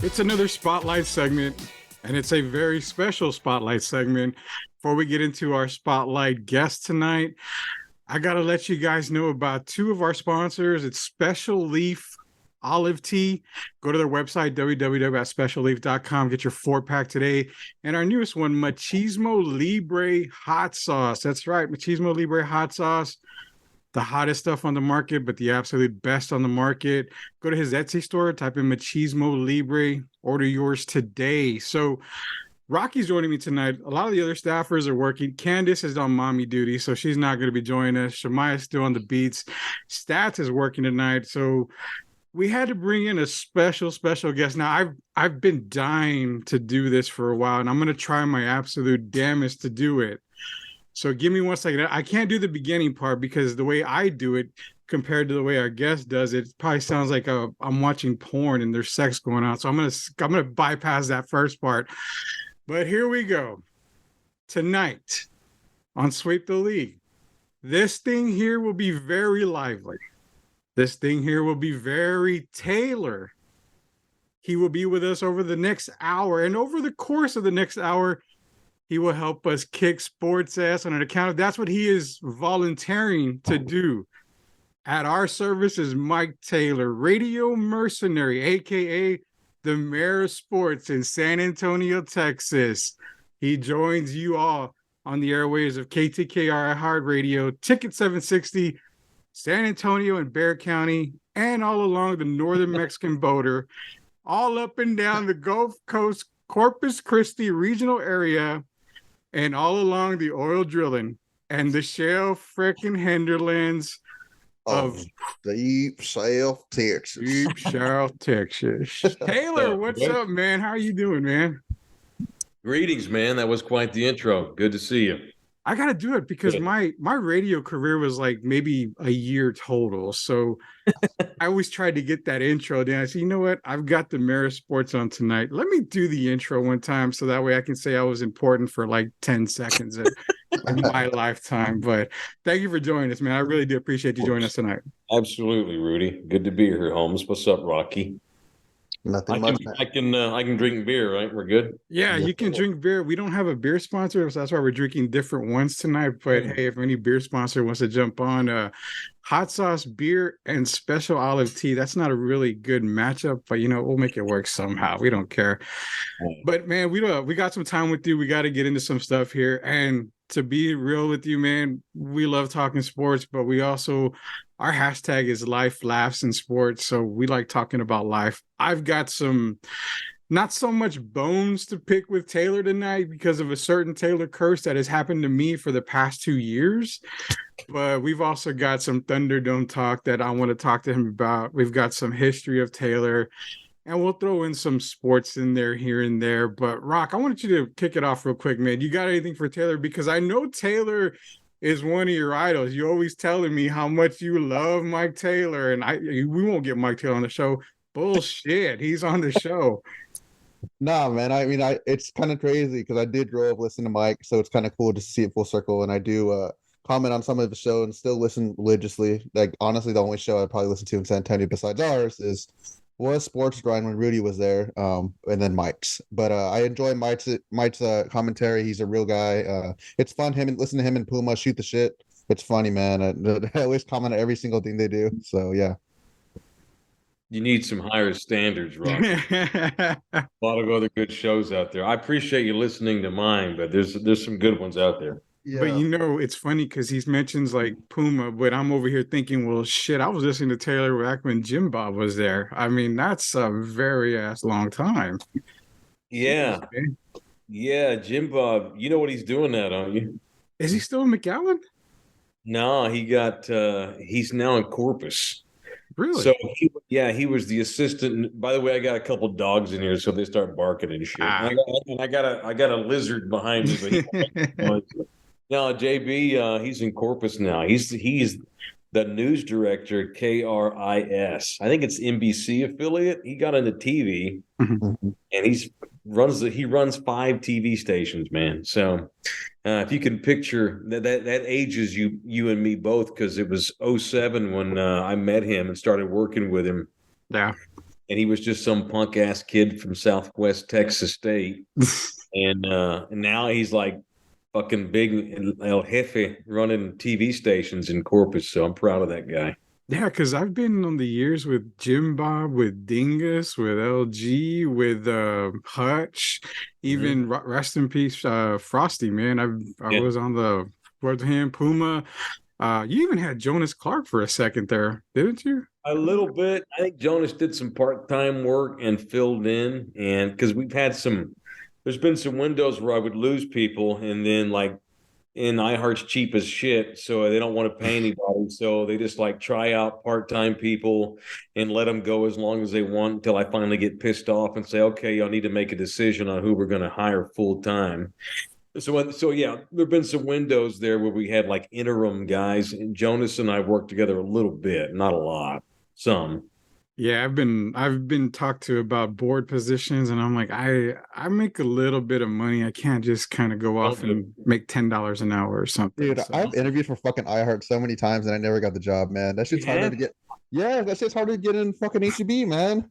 It's another spotlight segment, and it's a very special spotlight segment. Before we get into our spotlight guest tonight, I got to let you guys know about two of our sponsors. It's Special Leaf Olive Tea. Go to their website, www.specialleaf.com. Get your 4-pack today. And our newest one, Machismo Libre Hot Sauce. That's right, Machismo Libre Hot Sauce. The hottest stuff on the market, but the absolute best on the market. Go to his Etsy store, type in Machismo Libre, order yours today. So Rocky's joining me tonight. A lot of the other staffers are working. Candace is on mommy duty, so she's not going to be joining us. Shemaya's still on the beats. Stats is working tonight. So we had to bring in a special guest. Now, I've been dying to do this for a while, and I'm going to try my absolute damnest to do it. So give me 1 second. I can't do the beginning part because the way I do it compared to the way our guest does it, it probably sounds like I'm watching porn and there's sex going on. So I'm gonna bypass that first part. But here we go. Tonight on Sweep the League, this thing here will be very lively. This thing here will be very Taylor. He will be with us over the next hour, and over the course of the next hour, he will help us kick sports ass on an account of that's what he is volunteering to do. At our service is Mike Taylor, radio mercenary, aka the mayor of sports in San Antonio, Texas. He joins you all on the airwaves of KTKR Hard Radio, Ticket 760, San Antonio and Bexar County, and all along the northern Mexican border, all up and down the Gulf Coast, Corpus Christi regional area, and all along the oil drilling and the shale frickin' hinterlands of Deep South Texas. Deep South Texas. Taylor, what's up, man? How are you doing, man? Greetings, man. That was quite the intro. Good to see you. I got to do it because my radio career was like maybe a year total. So I always tried to get that intro down. I said, you know what? I've got the Mayor of Sports on tonight. Let me do the intro one time so that way I can say I was important for like 10 seconds in my lifetime. But thank you for joining us, man. I really do appreciate you joining us tonight. Absolutely, Rudy. Good to be here, Holmes. What's up, Rocky? Nothing much. I can drink beer, right? We're good. Yeah, you can drink beer. We don't have a beer sponsor, so that's why we're drinking different ones tonight. But hey, if any beer sponsor wants to jump on, hot sauce, beer, and special olive tea. That's not a really good matchup, but we'll make it work somehow. We don't care. But man, we got some time with you. We got to get into some stuff here. And to be real with you, man, we love talking sports, but we also our hashtag is life, laughs, and sports. So we like talking about life. I've got some not so much bones to pick with Taylor tonight because of a certain Taylor curse that has happened to me for the past 2 years. But we've also got some Thunderdome talk that I want to talk to him about. We've got some history of Taylor, and we'll throw in some sports in there here and there. But Rock, I wanted you to kick it off real quick, man. You got anything for Taylor? Because I know Taylor is one of your idols. You're always telling me how much you love Mike Taylor, and we won't get Mike Taylor on the show. Bullshit, he's on the show. Nah, man. I mean, it's kind of crazy because I did grow up listening to Mike, so it's kind of cool to see it full circle. And I do comment on some of the show and still listen religiously. Like honestly, the only show I probably listen to in San Antonio besides ours was Sports Grind when Rudy was there, and then Mike's. But I enjoy Mike's commentary. He's a real guy. It's fun listen to him and Puma shoot the shit. It's funny, man. I always comment on every single thing they do. So yeah. You need some higher standards, Rock. A lot of other good shows out there. I appreciate you listening to mine, but there's some good ones out there. Yeah. But it's funny because he mentions like Puma, but I'm over here thinking, well, shit, I was listening to Taylor back when Jim Bob was there. I mean, that's a very long time. Yeah. Yeah, Jim Bob. You know what he's doing now, don't you? Is he still in McAllen? No, he's now in Corpus. Really? So he was the assistant. By the way, I got a couple dogs in here, so they start barking and shit. And I got a lizard behind me. No, JB, he's in Corpus now. He's the news director at KRIS. I think it's NBC affiliate. He got into TV, and he runs 5 TV stations, man. So if you can picture that ages you and me both, because it was 2007 when I met him and started working with him. Yeah. and he was just some punk ass kid from Southwest Texas State, and now he's like fucking big El Jefe running TV stations in Corpus. So I'm proud of that guy. Yeah, because I've been on the years with Jim Bob, with Dingus, with LG, with Hutch, even rest in peace, Frosty, man. I Yeah. was on the with him, Puma. You even had Jonas Clark for a second there, didn't you? A little bit. I think Jonas did some part-time work and filled in, and because there's been some windows where I would lose people, and then like in iHeart's cheap as shit, so they don't want to pay anybody, so they just like try out part-time people and let them go as long as they want until I finally get pissed off and say, okay, y'all need to make a decision on who we're going to hire full-time. So yeah, there've been some windows there where we had like interim guys, and Jonas and I worked together a little bit, not a lot, some. Yeah, I've been talked to about board positions, and I'm like, I make a little bit of money. I can't just kind of go off and make $10 an hour or something. Dude, So, I've interviewed for fucking iHeart so many times and I never got the job, man. That shit's harder Yeah. to get. Yeah, that shit's harder to get in fucking HEB, man.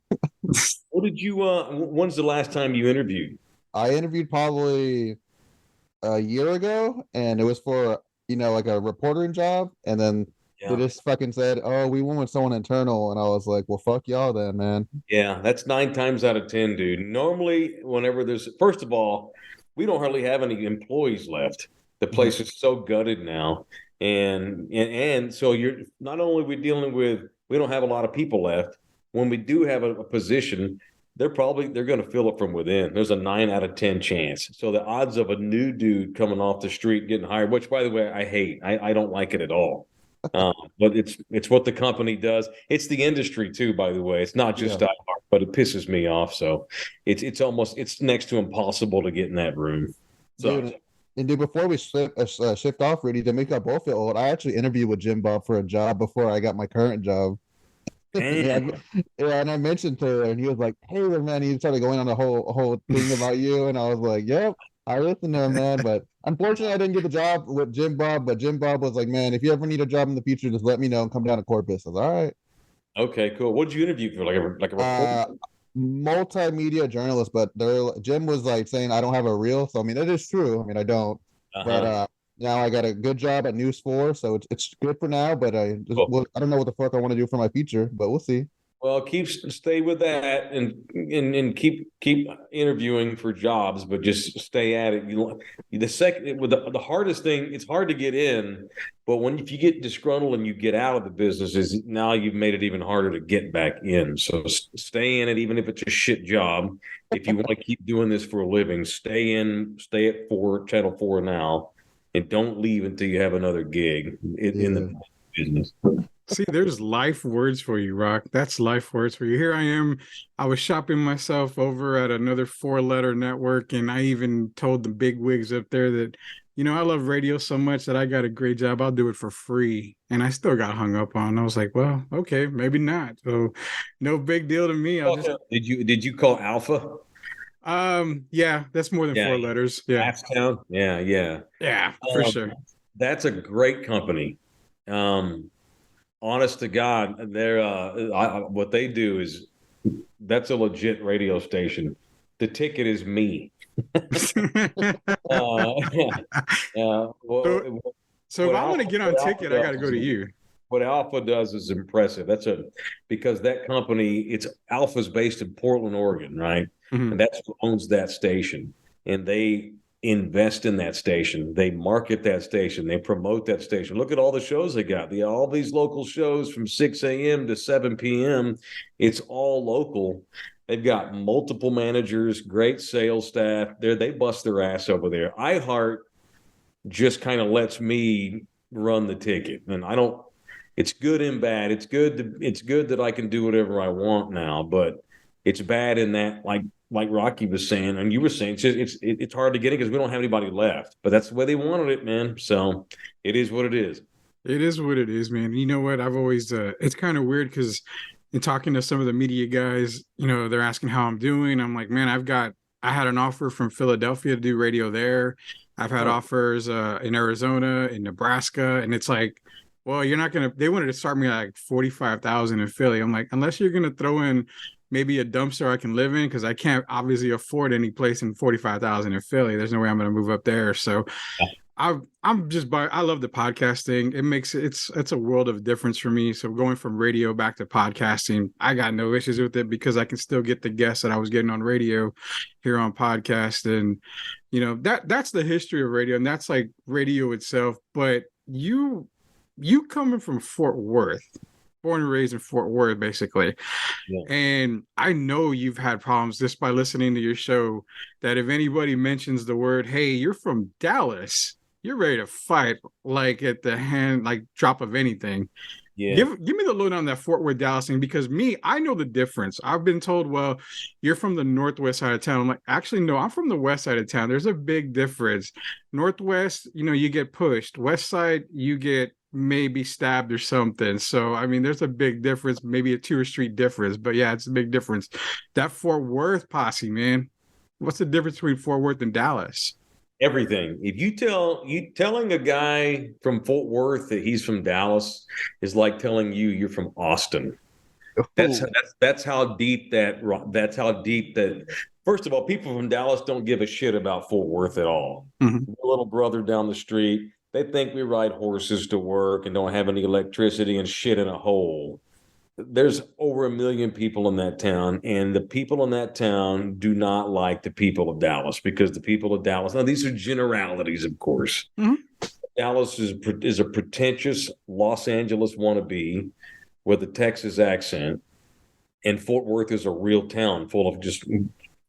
What did you? When's the last time you interviewed? I interviewed probably a year ago, and it was for like a reportering job, and then they Yeah, just fucking said, "Oh, we want someone internal," and I was like, "Well, fuck y'all then, man." yeah, that's 9 times out of 10, dude. Normally, whenever first of all, we don't hardly have any employees left. The place is so gutted now, and so you're not only we dealing with we don't have a lot of people left. When we do have a position, they're going to fill it from within. There's a 9 out of 10 chance. So the odds of a new dude coming off the street getting hired, which by the way I hate, I don't like it at all. But it's what the company does. It's the industry too, by the way. It's not just Yeah. iHeart, but it pisses me off. So it's next to impossible to get in that room. So Dude, and dude, before we shift off, Rudy, to make us both feel old, I actually interviewed with Jim Bob for a job before I got my current job. Yeah, yeah, and I mentioned to her, and he was like, "Hey, man," he started going on a whole thing about you, and I was like, "Yep, I listened to him, man." But unfortunately, I didn't get the job with Jim Bob. But Jim Bob was like, "Man, if you ever need a job in the future, just let me know and come down to Corpus." I was all right. okay, cool. What did you interview for? Like a Uh, reporter? multimedia journalist, but Jim was like saying I don't have a reel, so I mean, it is true. I mean, I don't, but Uh-huh. now I got a good job at News 4, so it's good for now. But Cool. I don't know what the fuck I want to do for my future, but we'll see. Well, stay with that and keep interviewing for jobs, but just stay at it. The second with the hardest thing, it's hard to get in, but if you get disgruntled and you get out of the business, is now you've made it even harder to get back in. So stay in it, even if it's a shit job. If you want to keep doing this for a living, stay at Channel 4 now, and don't leave until you have another gig in the business. see, there's life words for you, Rock. That's life words for you. Here I am. I was shopping myself over at another 4-letter network, and I even told the big wigs up there that, I love radio so much that I got a great job. I'll do it for free. And I still got hung up on. I was like, well, okay, maybe not. So no big deal to me. I'll just Did you call Alpha? yeah, that's more than Yeah, 4 letters. Yeah. Town. Yeah, yeah. Yeah, for sure. That's a great company. Honest to God, what they do is that's a legit radio station. The ticket is me. Yeah. So if I want to get on ticket, I got to go to you. What Alpha does is impressive. Because that company, it's Alpha's based in Portland, Oregon, right? Mhm. And that's who owns that station. And they invest in that station. They market that station. They promote that station. Look at all the shows they got. All these local shows from 6 a.m. to 7 p.m. It's all local. They've got multiple managers, great sales staff. They bust their ass over there. iHeart just kind of lets me run the ticket, and I don't. It's good and bad. It's good that I can do whatever I want now, but it's bad in that, like Rocky was saying, and you were saying, it's hard to get it because we don't have anybody left. But that's the way they wanted it, man. So it is what it is. It is what it is, man. You know what? I've always it's kind of weird because in talking to some of the media guys, they're asking how I'm doing. I'm like, man, I had an offer from Philadelphia to do radio there. I've had offers in Arizona, in Nebraska, and it's like, well, you're not gonna. They wanted to start me at like 45,000 in Philly. I'm like, unless you're gonna throw in maybe a dumpster I can live in, because I can't obviously afford any place in 45,000 in Philly. There's no way I'm going to move up there. So I love the podcasting. It's a world of difference for me. So going from radio back to podcasting, I got no issues with it, because I can still get the guests that I was getting on radio here on podcast. And that's the history of radio, and that's like radio itself. But you coming from Fort Worth, born and raised in Fort Worth, basically. Yeah. And I know you've had problems just by listening to your show, that if anybody mentions the word, hey, you're from Dallas, you're ready to fight like at the drop of anything. Yeah. Give me the lowdown on that Fort Worth, Dallas thing, because I know the difference. I've been told, well, you're from the northwest side of town. I'm like, actually, no, I'm from the west side of town. There's a big difference. Northwest, you get pushed. West side, you get maybe stabbed or something. So, I mean, there's a big difference, maybe a 2 street difference, but yeah, it's a big difference. That Fort Worth posse, man, what's the difference between Fort Worth and Dallas? Everything. If telling a guy from Fort Worth that he's from Dallas is like telling you're from Austin. That's how deep that. First of all, people from Dallas don't give a shit about Fort Worth at all. Mm-hmm. My little brother down the street, they think we ride horses to work and don't have any electricity and shit in a hole. There's over 1 million people in that town, and the people in that town do not like the people of Dallas, because the people of Dallas, now these are generalities, of course. Mm-hmm. Dallas is a pretentious Los Angeles wannabe with a Texas accent, and Fort Worth is a real town full of just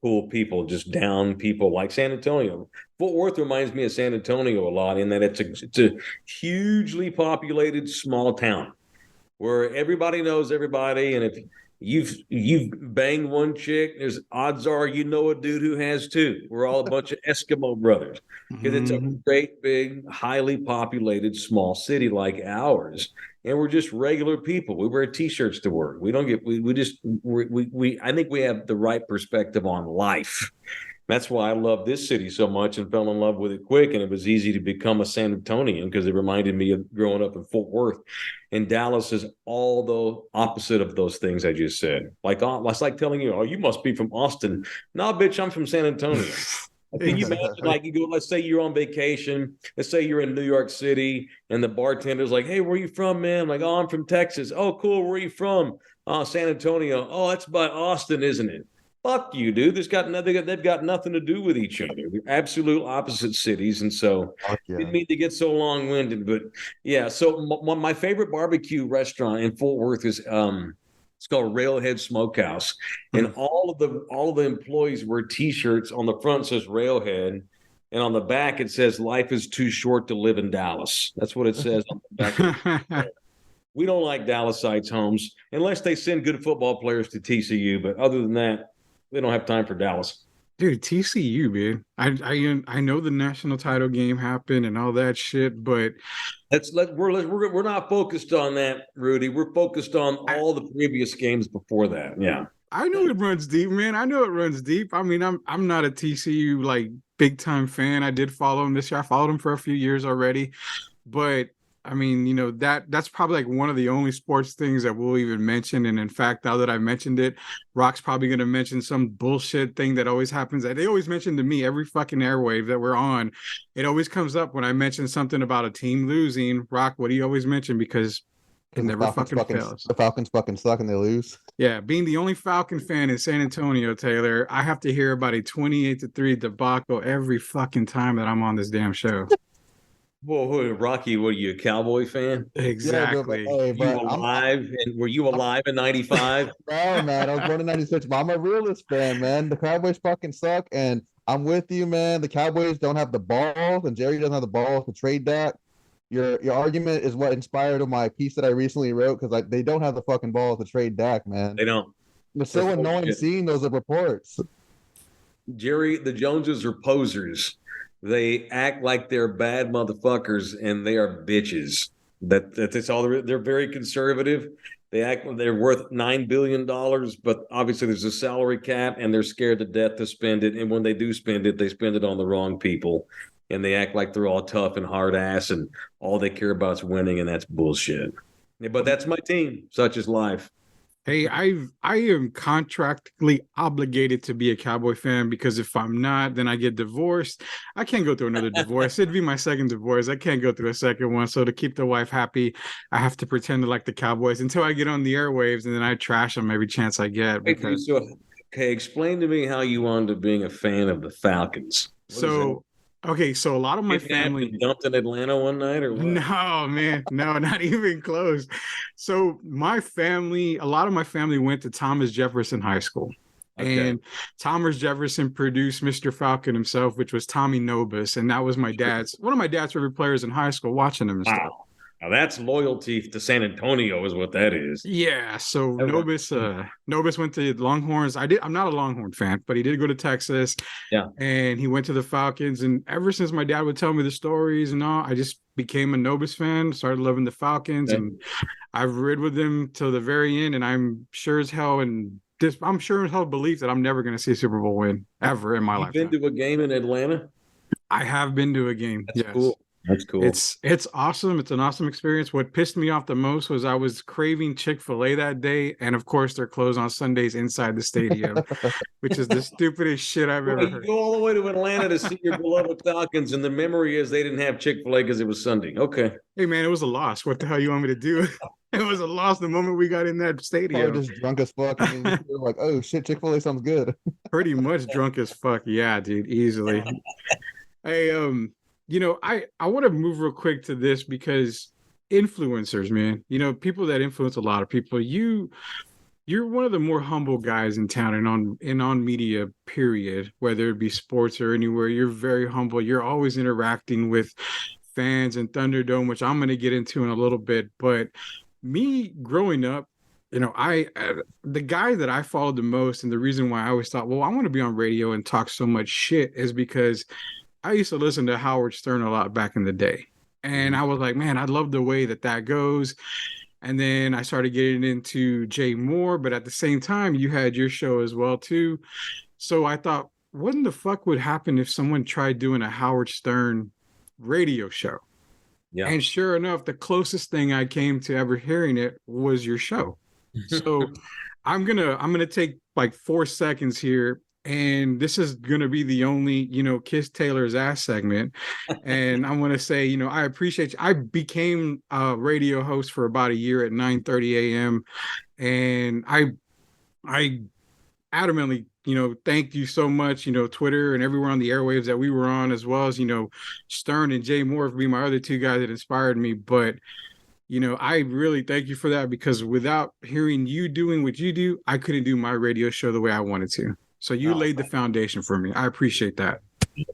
cool people, just down people like San Antonio. Fort Worth reminds me of San Antonio a lot, in that it's a hugely populated small town where everybody knows everybody, and if you've banged one chick, there's odds are a dude who has two. We're all a bunch of Eskimo brothers, because it's a great, big, highly populated small city like ours, and we're just regular people. We wear T-shirts to work. We don't get I think we have the right perspective on life. That's why I love this city so much and fell in love with it quick. And it was easy to become a San Antonian, because it reminded me of growing up in Fort Worth. And Dallas is all the opposite of those things I just said. It's like telling you, oh, you must be from Austin. No, bitch, I'm from San Antonio. Can you imagine, you go, let's say you're on vacation. Let's say you're in New York City, and the bartender's like, hey, where are you from, man? I'm like, oh, I'm from Texas. Oh, cool. Where are you from? San Antonio. Oh, that's by Austin, isn't it? Fuck you, dude. They've got nothing to do with each other. They're absolute opposite cities, and so didn't mean to get so long-winded, but yeah. So my favorite barbecue restaurant in Fort Worth is it's called Railhead Smokehouse, and all of the employees wear T-shirts. On the front says Railhead, and on the back it says "Life is too short to live in Dallas." That's what it says on the back. We don't like Dallasites, Holmes, unless they send good football players to TCU. But other than that, we don't have time for Dallas. Dude, TCU, man. I know the national title game happened and all that shit, but we're not focused on that, Rudy. We're focused on all the previous games before that. Yeah. I know it runs deep, man. I know it runs deep. I mean, I'm not a TCU big time fan. I did follow him this year. I followed him for a few years already, but I mean, that's probably one of the only sports things that we'll even mention. And in fact, now that I mentioned it, Rock's probably going to mention some bullshit thing that always happens. They always mention to me every fucking airwave that we're on. It always comes up when I mention something about a team losing. Rock, what do you always mention? Because it never fucking fails. The Falcons fucking suck and they lose. Yeah, being the only Falcon fan in San Antonio, Taylor, I have to hear about a 28-3 debacle every fucking time that I'm on this damn show. Well, Rocky, what are you, a Cowboy fan? Exactly. Yeah, were you alive in 95? No, man. I was born in 96, but I'm a realist fan, man. The Cowboys fucking suck, and I'm with you, man. The Cowboys don't have the balls, and Jerry doesn't have the balls to trade Dak. Your argument is what inspired my piece that I recently wrote, because they don't have the fucking balls to trade Dak, man. They don't. It's so annoying seeing those reports. Jerry, the Joneses are posers. They act like they're bad motherfuckers, and they are bitches. That's all. They're very conservative. They act like they're worth $9 billion, but obviously there's a salary cap, and they're scared to death to spend it. And when they do spend it, they spend it on the wrong people. And they act like they're all tough and hard ass, and all they care about is winning, and that's bullshit. But that's my team. Such is life. Hey, I am contractually obligated to be a Cowboy fan because if I'm not, then I get divorced. I can't go through another divorce. It'd be my second divorce. I can't go through a second one. So to keep the wife happy, I have to pretend to like the Cowboys until I get on the airwaves, and then I trash them every chance I get Hey, dude, because so, okay, explain to me how you wound up being a fan of the Falcons. What is that? so okay, so a lot of my Kidnapped family. and dumped in Atlanta one night, or what? No, man. No, not even close. So my family, a lot of my family went to Thomas Jefferson High School. Okay. And Thomas Jefferson produced Mr. Falcon himself, which was Tommy Nobis. And that was one of my dad's favorite players in high school, watching him and stuff. Wow. Now that's loyalty to San Antonio, is what that is. Yeah, so Ever. Nobis went to Longhorns. I'm not a Longhorn fan, but he did go to Texas. Yeah. And he went to the Falcons. And ever since my dad would tell me the stories and all, I just became a Nobis fan, started loving the Falcons, Okay. and I've rid with them till the very end. And I'm sure as hell believe that I'm never gonna see a Super Bowl win ever in my You've been lifetime. to a game in Atlanta? I have been to a game. That's Yes. cool. That's cool. It's awesome. It's an awesome experience. What pissed me off the most was I was craving Chick-fil-A that day, and of course they're closed on Sundays inside the stadium, which is the stupidest shit I've Well, ever you heard. go all the way to Atlanta to see your beloved Falcons, and the memory is they didn't have Chick-fil-A because it was Sunday. Okay. Hey man, it was a loss. What the hell you want me to do? It was a loss the moment we got in that Probably stadium. just drunk as fuck. And then you're like, oh shit, Chick-fil-A sounds good. Pretty much drunk as fuck. Yeah, dude, easily. Hey, I want to move real quick to this because influencers, man, people that influence a lot of people. You're one of the more humble guys in town and on media, period, whether it be sports or anywhere. You're very humble. You're always interacting with fans and Thunderdome, which I'm going to get into in a little bit. But me growing up, the guy that I followed the most, and the reason why I always thought, well, I want to be on radio and talk so much shit, is because I used to listen to Howard Stern a lot back in the day. And I was like, man, I love the way that goes. And then I started getting into Jay Moore, but at the same time, you had your show as well too. So I thought, what in the fuck would happen if someone tried doing a Howard Stern radio show? Yeah. And sure enough, the closest thing I came to ever hearing it was your show. So I'm gonna take like 4 seconds here, and this is gonna be the only Kiss Taylor's ass segment. And I'm gonna say, I appreciate you. I became a radio host for about a year at 9:30 a.m. and I adamantly, thank you so much, Twitter and everywhere on the airwaves that we were on, as well as, Stern and Jay Moore for being my other two guys that inspired me. But, I really thank you for that, because without hearing you doing what you do, I couldn't do my radio show the way I wanted to. So you laid the foundation for me. I appreciate that.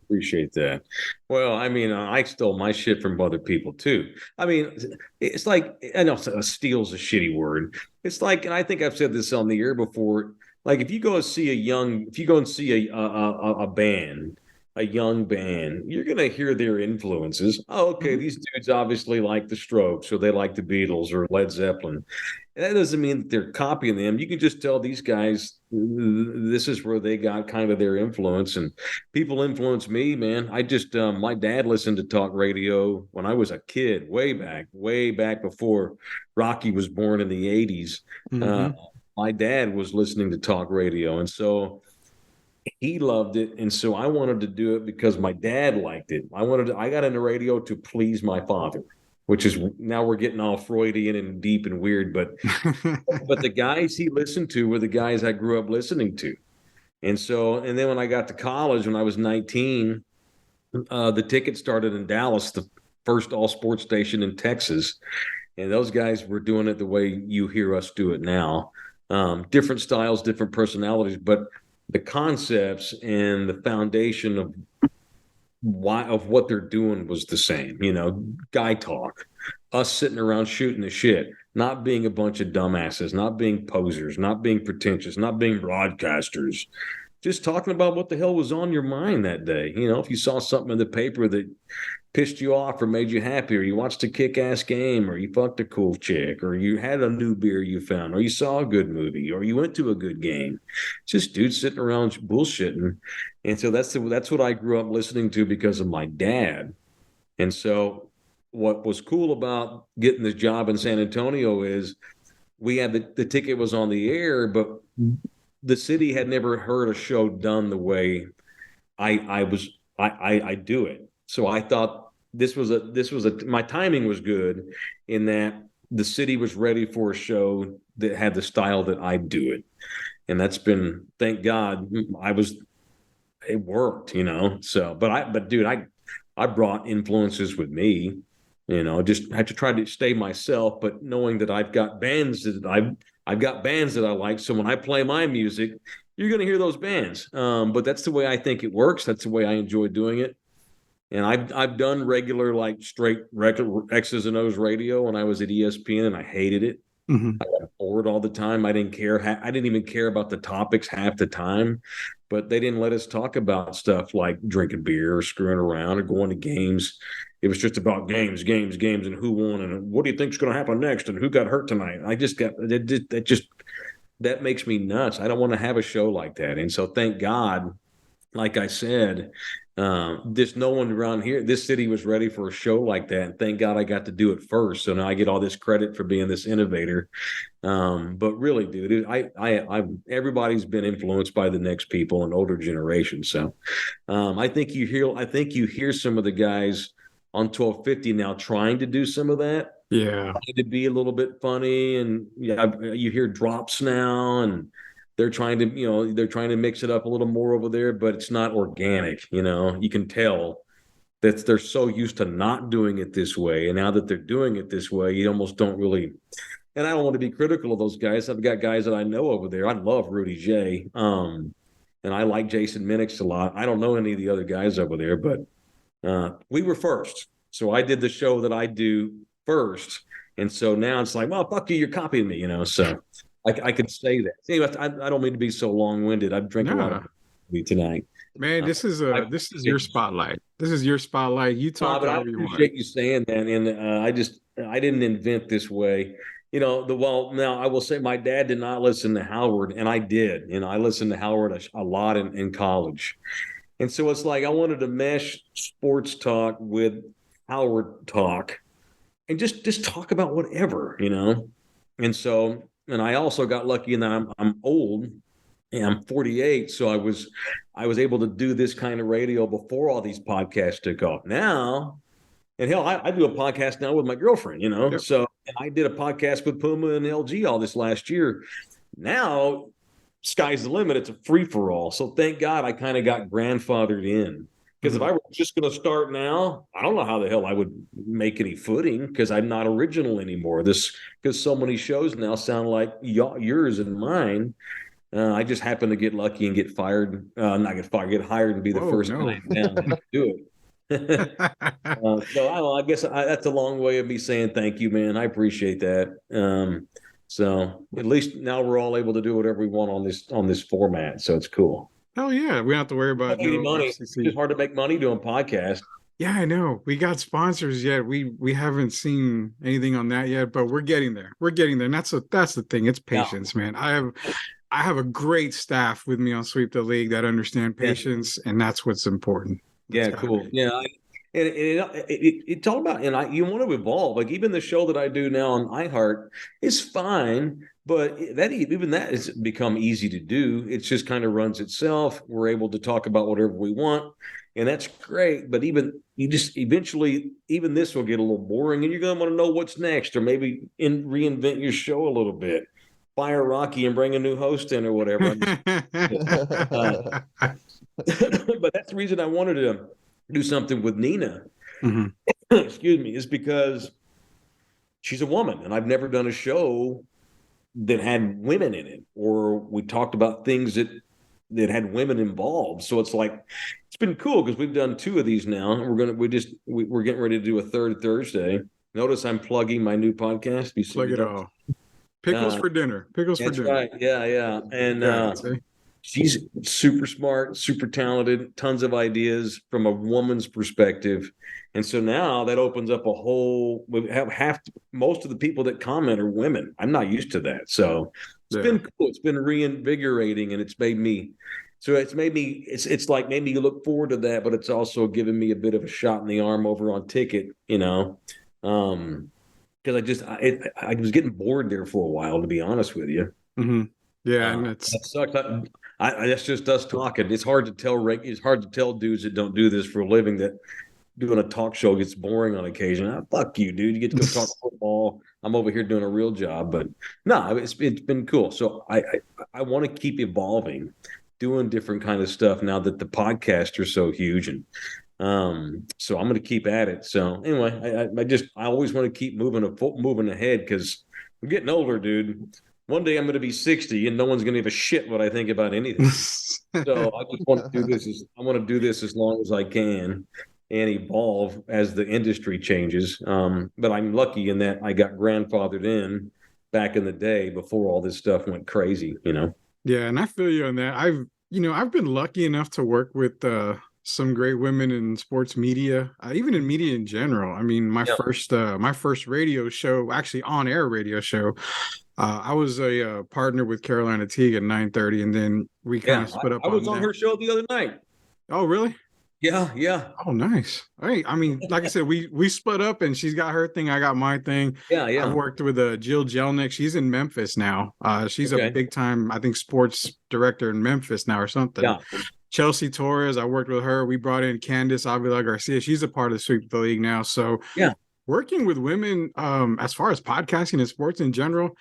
Appreciate that. Well, I mean, I stole my shit from other people too. I mean, it's like, I know steal's a shitty word. It's like, and I think I've said this on the air before. Like, if you go and see a band, a young band, you're gonna hear their influences. Oh, okay, these dudes obviously like the Strokes, or they like the Beatles or Led Zeppelin. And that doesn't mean that they're copying them. You can just tell these guys this is where they got kind of their influence, and people influence me, man. I just my dad listened to talk radio when I was a kid, way back before Rocky was born in the 80s. My dad was listening to talk radio, and so he loved it, and so I wanted to do it because my dad liked it. I got into radio to please my father, which is, now we're getting all Freudian and deep and weird, but the guys he listened to were the guys I grew up listening to. And then when I got to college, when I was 19, the ticket started in Dallas, the first all sports station in Texas. And those guys were doing it the way you hear us do it now. Different styles, different personalities, but the concepts and the foundation of what they're doing was the same. Guy talk, us sitting around shooting the shit, not being a bunch of dumbasses, not being posers, not being pretentious, not being broadcasters, just talking about what the hell was on your mind that day. If you saw something in the paper that pissed you off or made you happy, or you watched a kick-ass game, or you fucked a cool chick, or you had a new beer you found, or you saw a good movie, or you went to a good game. Just dudes sitting around bullshitting. And so that's what I grew up listening to because of my dad. And so what was cool about getting this job in San Antonio is we had the ticket was on the air, but the city had never heard a show done the way I do it. So I thought this was my timing was good in that the city was ready for a show that had the style that I do it. And that's been, thank God, it worked, So, but dude, I brought influences with me, just had to try to stay myself, but knowing that I've got bands that I like. So when I play my music, you're going to hear those bands. But that's the way I think it works. That's the way I enjoy doing it. And I've done regular, like straight X's and O's radio when I was at ESPN, and I hated it. Mm-hmm. I got bored all the time. I didn't care. I didn't even care about the topics half the time, but they didn't let us talk about stuff like drinking beer or screwing around or going to games. It was just about games, and who won and what do you think's going to happen next and who got hurt tonight. I just got that makes me nuts. I don't want to have a show like that. And so thank God, like I said, there's no one around here. This city was ready for a show like that. And thank God I got to do it first. So now I get all this credit for being this innovator. But really, dude, everybody's been influenced by the next people and older generations. So I think you hear some of the guys on 1250 now trying to do some of that. Yeah. To be a little bit funny. And you hear drops now, and they're trying to mix it up a little more over there, but it's not organic. You can tell that they're so used to not doing it this way. And now that they're doing it this way, you almost don't really, and I don't want to be critical of those guys. I've got guys that I know over there. I love Rudy J. And I like Jason Minix a lot. I don't know any of the other guys over there, but we were first. So I did the show that I do first. And so now it's like, well, fuck you, you're copying me, so I could say that. Anyway, I don't mean to be so long-winded. I've drank a lot of coffee tonight. Man, this is your spotlight. This is your spotlight. You talk. But I appreciate you saying that, and I didn't invent this way. Now I will say my dad did not listen to Howard, and I did. I listened to Howard a lot in college, and so it's like I wanted to mesh sports talk with Howard talk, and just talk about whatever, And so, and I also got lucky in that I'm old, and I'm 48, so I was able to do this kind of radio before all these podcasts took off. Now, and hell, I do a podcast now with my girlfriend, Yep. So, and I did a podcast with Puma and LG all this last year. Now, sky's the limit. It's a free for all. So thank God I kind of got grandfathered in. Because if I were just going to start now, I don't know how the hell I would make any footing, because I'm not original anymore. Because so many shows now sound like yours and mine. I just happen to get lucky and get fired. Get hired and be the first guy down to do it. So I guess that's a long way of me saying thank you, man. I appreciate that. So at least now we're all able to do whatever we want on this format. So it's cool. Hell yeah, we don't have to worry about money. It's hard to make money doing podcasts. Yeah, I know. We got sponsors yet. We haven't seen anything on that yet, but we're getting there. And that's the thing. It's patience, man. I have a great staff with me on Sweep the League that understand patience, and that's what's important. That's cool. Yeah. It's all about, and you want to evolve. Like even the show that I do now on iHeart is fine, but even that has become easy to do. It just kind of runs itself. We're able to talk about whatever we want, and that's great. But eventually, even this will get a little boring, and you're going to want to know what's next, or maybe reinvent your show a little bit. Fire Rocky and bring a new host in or whatever. But that's the reason I wanted to do something with Nina. Mm-hmm. Excuse me, is because she's a woman, and I've never done a show that had women in it, or we talked about things that had women involved. So it's like, it's been cool because we've done 2 of these now. We're getting ready to do a third Thursday. Notice I'm plugging my new podcast. Plug it all. Pickles for dinner. Pickles for dinner. Right. Yeah. And she's super smart, super talented, tons of ideas from a woman's perspective. And so now that opens up a whole, most of the people that comment are women. I'm not used to that. So it's been cool. It's been reinvigorating, and it's made me look forward to that, but it's also given me a bit of a shot in the arm over on Ticket, because I was getting bored there for a while, to be honest with you. Mm-hmm. Yeah, and it's That sucks. That's just us talking. It's hard to tell. It's hard to tell dudes that don't do this for a living that doing a talk show gets boring on occasion. Fuck you, dude. You get to go talk football. I'm over here doing a real job, but no, it's been cool. So I want to keep evolving, doing different kind of stuff now that the podcasts are so huge, and so I'm going to keep at it. So anyway, I always want to keep moving ahead because I'm getting older, dude. One day I'm going to be 60 and no one's going to give a shit what I think about anything. So I just want to do this. I want to do this as long as I can and evolve as the industry changes. But I'm lucky in that I got grandfathered in back in the day before all this stuff went crazy, you know? Yeah, and I feel you on that. I've been lucky enough to work with some great women in sports media, even in media in general. I mean, my first radio show, actually on air radio show, I was a partner with Carolina Teague at 9:30, and then we kind of split up. I was on her show the other night. Oh, really? Yeah. Oh, nice. All right. I mean, like I said, we split up, and she's got her thing, I got my thing. Yeah. I've worked with Jill Jelnick. She's in Memphis now. She's a big time, I think, sports director in Memphis now or something. Yeah. Chelsea Torres, I worked with her. We brought in Candice Avila Garcia. She's a part of Sweep the League now. So yeah, working with women, as far as podcasting and sports in general,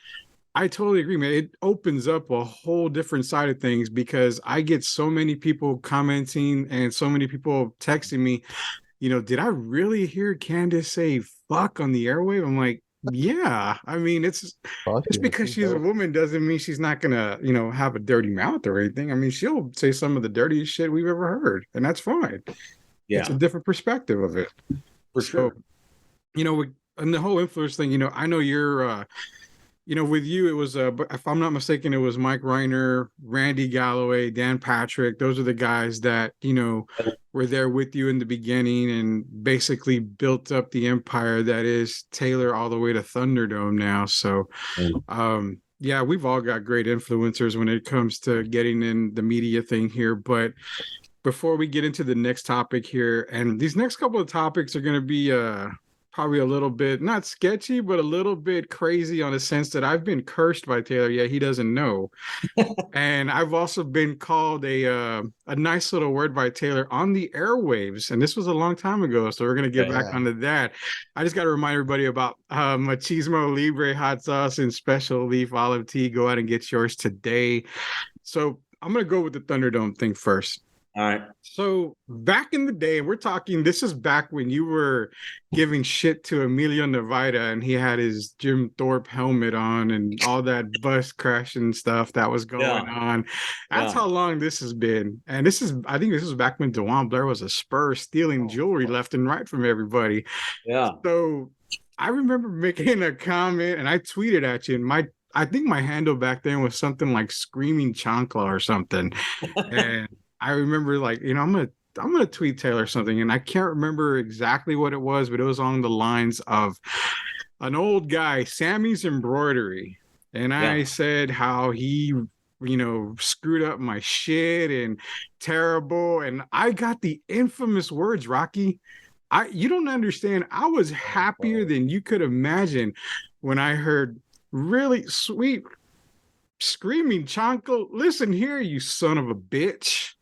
I totally agree, man. It opens up a whole different side of things because I get so many people commenting and so many people texting me, did I really hear Candice say fuck on the airwave? I'm like, yeah. I mean, it's just because she's a woman doesn't mean she's not gonna, have a dirty mouth or anything. I mean, she'll say some of the dirtiest shit we've ever heard, and that's fine. Yeah. It's a different perspective of it. For sure. And the whole influence thing, I know you're with you, it was, if I'm not mistaken, it was Mike Reiner, Randy Galloway, Dan Patrick. Those are the guys that, were there with you in the beginning and basically built up the empire that is Taylor all the way to Thunderdome now. So, yeah, we've all got great influencers when it comes to getting in the media thing here. But before we get into the next topic here, and these next couple of topics are going to be, probably a little bit not sketchy, but a little bit crazy on a sense that I've been cursed by Taylor. Yeah, he doesn't know. And I've also been called a nice little word by Taylor on the airwaves. And this was a long time ago. So we're going to get back onto that. I just got to remind everybody about Machismo Libre hot sauce and special leaf olive tea. Go out and get yours today. So I'm going to go with the Thunderdome thing first. All right. So back in the day, we're talking, this is back when you were giving shit to Emilio Navaita and he had his Jim Thorpe helmet on and all that bus crashing stuff that was going on. That's how long this has been. And I think this is back when DeJuan Blair was a Spur stealing jewelry left and right from everybody. Yeah. So I remember making a comment and I tweeted at you and I think my handle back then was something like Screaming Chancla or something. And I remember I'm gonna tweet Taylor something, and I can't remember exactly what it was, but it was along the lines of an old guy, Sammy's Embroidery, and I said how he, screwed up my shit and terrible, and I got the infamous words, Rocky. You don't understand. I was happier than you could imagine when I heard really sweet Screaming Chancla. Listen here, you son of a bitch.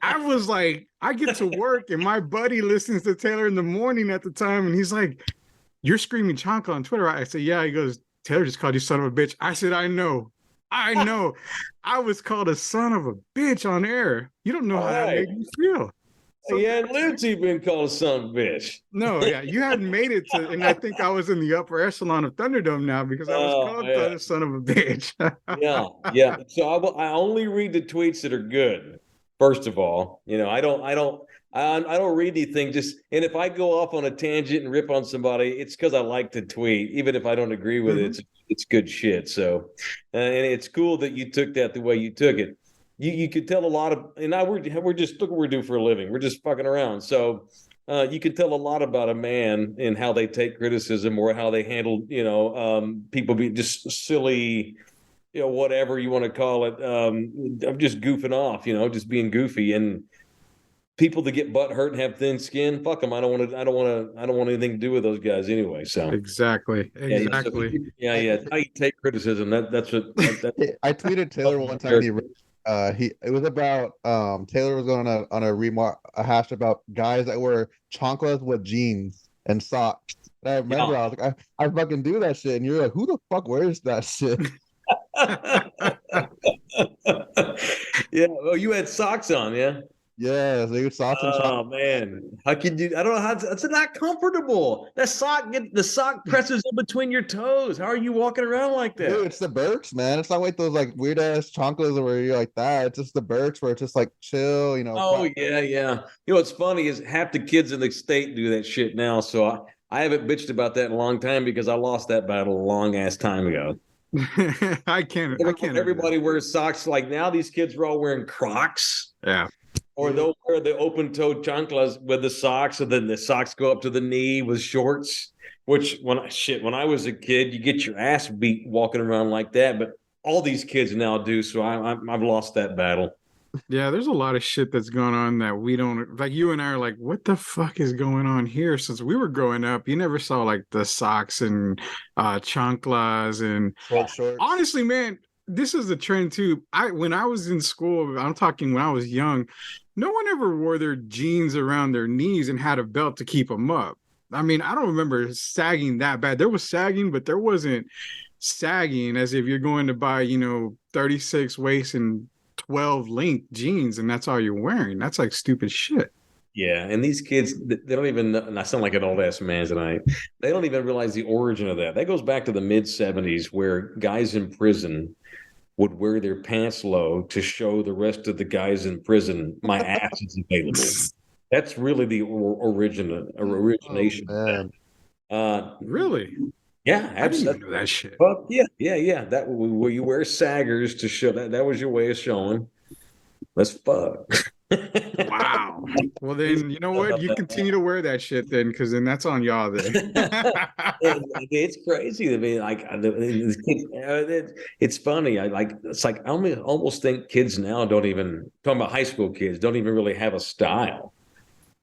I was like, I get to work and my buddy listens to Taylor in the morning at the time and he's like, you're Screaming Chancla on Twitter. I said, yeah. He goes, Taylor just called you son of a bitch. I said, I know. I was called a son of a bitch on air. You don't know how that made me feel. So you hadn't lived till you've been called a son of a bitch. No, yeah, you hadn't made it to, and I think I was in the upper echelon of Thunderdome now because I was called a son of a bitch. yeah. So I only read the tweets that are good. First of all, I don't read anything. And if I go off on a tangent and rip on somebody, it's because I like to tweet, even if I don't agree with it. It's good shit. So, and it's cool that you took that the way you took it. You could tell a lot of, and we're just look what we do for a living. We're just fucking around. So you can tell a lot about a man and how they take criticism or how they handle, people being just silly, whatever you want to call it. I'm just goofing off, just being goofy. And people that get butt hurt and have thin skin, fuck them. I don't want anything to do with those guys anyway. So exactly. yeah. How you take criticism? That's what. I tweeted Taylor one time. It was about Taylor was going on a remark a hash about guys that wear chanclas with jeans and socks. And I remember I was like, I fucking do that shit, and you're like, who the fuck wears that shit? Yeah. Oh, you had socks on, yeah. Yeah, they socks and oh man, how can you? I don't know how. It's not comfortable. The sock presses in between your toes. How are you walking around like that? Dude, it's the Birks, man. It's not like those like weird ass chanclas where you're like that. It's just the Birks where it's just like chill, you know. Oh yeah. You know what's funny is half the kids in the state do that shit now. So I haven't bitched about that in a long time because I lost that battle a long ass time ago. I can't. Everybody wears socks. Like now, these kids are all wearing Crocs. Yeah. Or they'll wear the open-toed chanclas with the socks, and then the socks go up to the knee with shorts. Which when I was a kid, you get your ass beat walking around like that. But all these kids now do. So I've lost that battle. Yeah, there's a lot of shit that's going on that we don't like. You and I are like, what the fuck is going on here? Since we were growing up, you never saw like the socks and chanclas and shorts. Honestly, man, this is the trend too. When I was in school, I'm talking when I was young, no one ever wore their jeans around their knees and had a belt to keep them up. I mean, I don't remember sagging that bad. There was sagging, but there wasn't sagging as if you're going to buy, 36 waist and 12 length jeans and that's all you're wearing. That's like stupid shit. Yeah, and these kids, they don't even know, and I sound like an old ass man tonight. They don't even realize the origin of that. That goes back to the mid 70s where guys in prison would wear their pants low to show the rest of the guys in prison my ass is available. That's really the origination. Really? Yeah, absolutely. I didn't even know that shit. But yeah. That where you wear saggers to show that was your way of showing. Let's fuck. Wow. Well, then you know what? You continue to wear that shit then, because then that's on y'all then. It's crazy to me. Like it's funny. I almost think kids now don't even talking about high school kids don't even really have a style.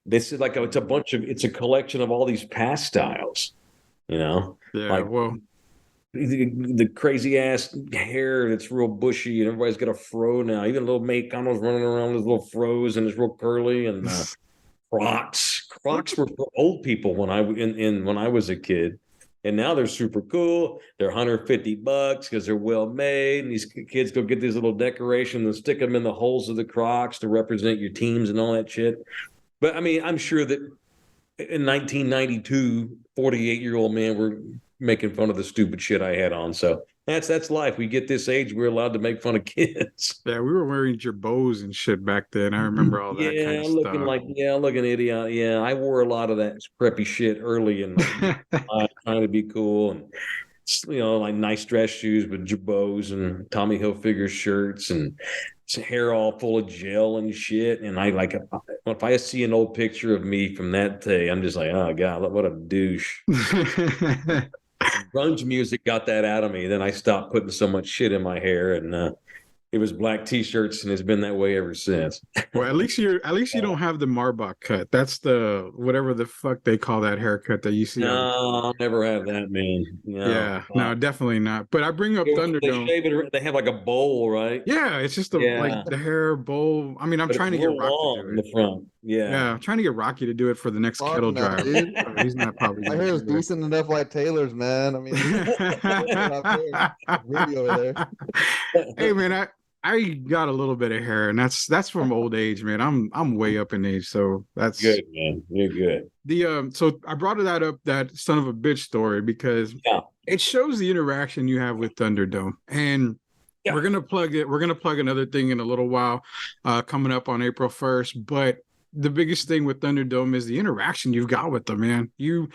This is like it's a collection of all these past styles. Yeah. Like, well, the crazy ass hair that's real bushy and everybody's got a fro now. Even little Mexicanos running around with little fros and it's real curly and Crocs. Crocs were for old people when I was a kid, and now they're super cool. They're $150 because they're well made, and these kids go get these little decorations and stick them in the holes of the Crocs to represent your teams and all that shit. But I mean, I'm sure that in 1992, 48-year-old men were making fun of the stupid shit I had on. So that's life. We get this age, we're allowed to make fun of kids. Yeah, we were wearing jabos and shit back then. I remember all that kind of stuff. Looking idiot. Yeah, I wore a lot of that preppy shit early and trying to be cool and like nice dress shoes with jabos and Tommy Hilfiger shirts and hair all full of gel and shit. And I like if I see an old picture of me from that day, I'm just like, oh god, what a douche. Grunge music got that out of me. Then I stopped putting so much shit in my hair, and it was black t-shirts, and it's been that way ever since. Well, at least you don't have the Marbach cut. That's the whatever the fuck they call that haircut that you see. No, I'll never have that, man. No. Yeah, no, definitely not. But I bring up Thunderdome. They shave it. They have like a bowl, right? Yeah, it's just like the hair bowl. I mean, I'm trying to get Rocky to do it. In the front. Yeah, I'm trying to get Rocky to do it for the next kettle drive. He's not probably. My hair is decent enough like Taylor's, man. I mean, really over there. Hey, man, I got a little bit of hair, and that's from old age, man. I'm way up in age, so that's good, man. You're good. So I brought that son of a bitch story because it shows the interaction you have with Thunderdome, and we're gonna plug it. We're gonna plug another thing in a little while, coming up on April 1st, but. The biggest thing with Thunderdome is the interaction you've got with them, man. You're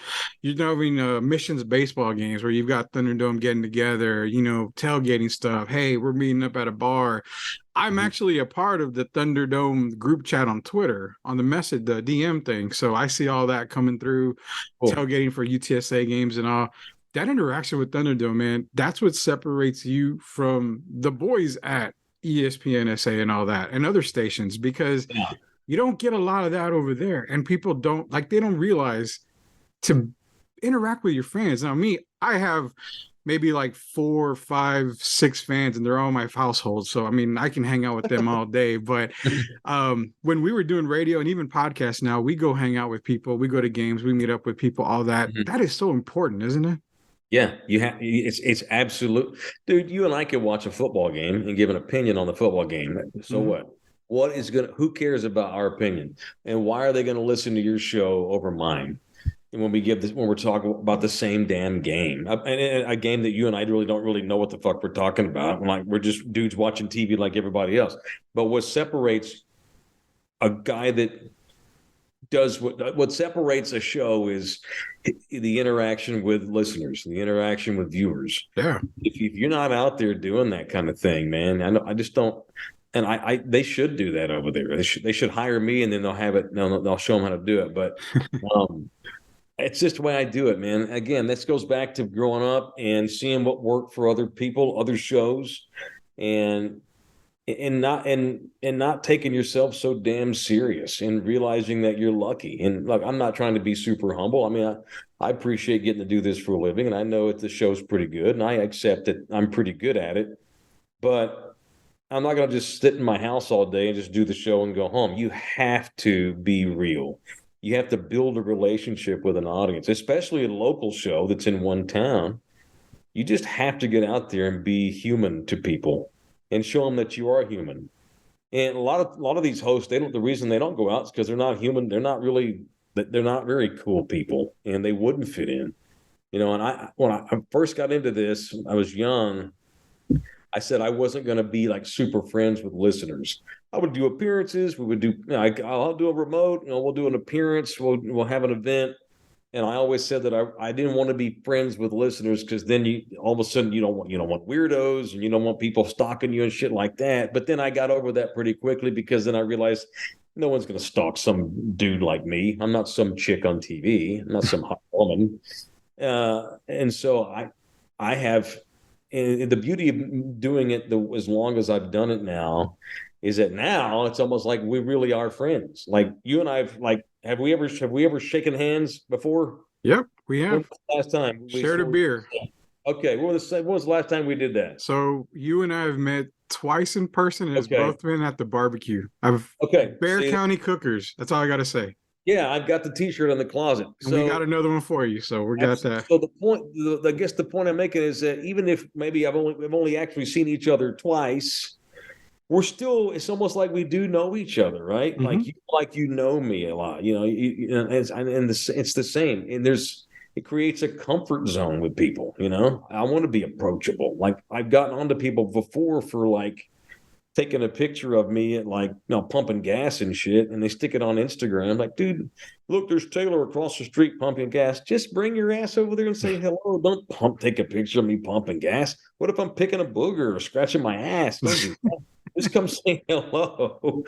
having missions baseball games where you've got Thunderdome getting together, tailgating stuff. Hey, we're meeting up at a bar. I'm actually a part of the Thunderdome group chat on Twitter on the DM thing. So I see all that coming through, tailgating for UTSA games and all. That interaction with Thunderdome, man, that's what separates you from the boys at ESPN SA and all that and other stations because You don't get a lot of that over there. And people don't they don't realize to interact with your fans. Now, me, I have maybe like 4, 5, 6 fans, and they're all my household. So I mean, I can hang out with them all day. But when we were doing radio and even podcasts now, we go hang out with people, we go to games, we meet up with people, all that. Mm-hmm. That is so important, isn't it? Yeah, it's absolute. Dude, you and I could watch a football game and give an opinion on the football game. So mm-hmm. Who cares about our opinion? And why are they going to listen to your show over mine? And when we're talking about the same damn game, and a game that you and I don't really know what the fuck we're talking about. Like, we're just dudes watching TV like everybody else. But what separates a guy that does what separates a show is the interaction with listeners, the interaction with viewers. Yeah. If you're not out there doing that kind of thing, man, I just don't. And they should do that over there. They should hire me, and then they'll have it. They'll show them how to do it. But it's just the way I do it, man. Again, this goes back to growing up and seeing what worked for other people, other shows, and not taking yourself so damn serious, and realizing that you're lucky. And look, I'm not trying to be super humble. I mean, I appreciate getting to do this for a living, and I know that the show's pretty good, and I accept that I'm pretty good at it. But I'm not going to just sit in my house all day and just do the show and go home. You have to be real. You have to build a relationship with an audience, especially a local show that's in one town. You just have to get out there and be human to people and show them that you are human. And a lot of these hosts, the reason they don't go out is because they're not human. They're not very cool people, and they wouldn't fit in. And when I first got into this, I was young. I said I wasn't going to be like super friends with listeners. I would do appearances. We would do. I'll do a remote. We'll do an appearance. We'll have an event. And I always said that I didn't want to be friends with listeners, because then all of a sudden you don't want weirdos, and you don't want people stalking you and shit like that. But then I got over that pretty quickly, because then I realized no one's going to stalk some dude like me. I'm not some chick on TV. I'm not some hot woman. And so I have. And the beauty of doing it as long as I've done it now is that now it's almost like we really are friends. Like, you and I've have we ever shaken hands before? Yep, we have. When was the last time we shared a beer? Okay, when was the last time we did that? So you and I have met twice in person, and it's both been at the barbecue. Bear County Cookers. That's all I got to say. Yeah, I've got the T-shirt in the closet. And we got another one for you, so we got that. So I guess the point I'm making is that even if maybe we've only actually seen each other twice, we're still. It's almost like we do know each other, right? Mm-hmm. Like you know me a lot, it's the same. And it creates a comfort zone with people. I want to be approachable. Like, I've gotten onto people before for taking a picture of me at pumping gas and shit, and they stick it on Instagram. Like, dude, look, there's Taylor across the street pumping gas. Just bring your ass over there and say hello. Don't take a picture of me pumping gas. What if I'm picking a booger or scratching my ass? Just come say hello.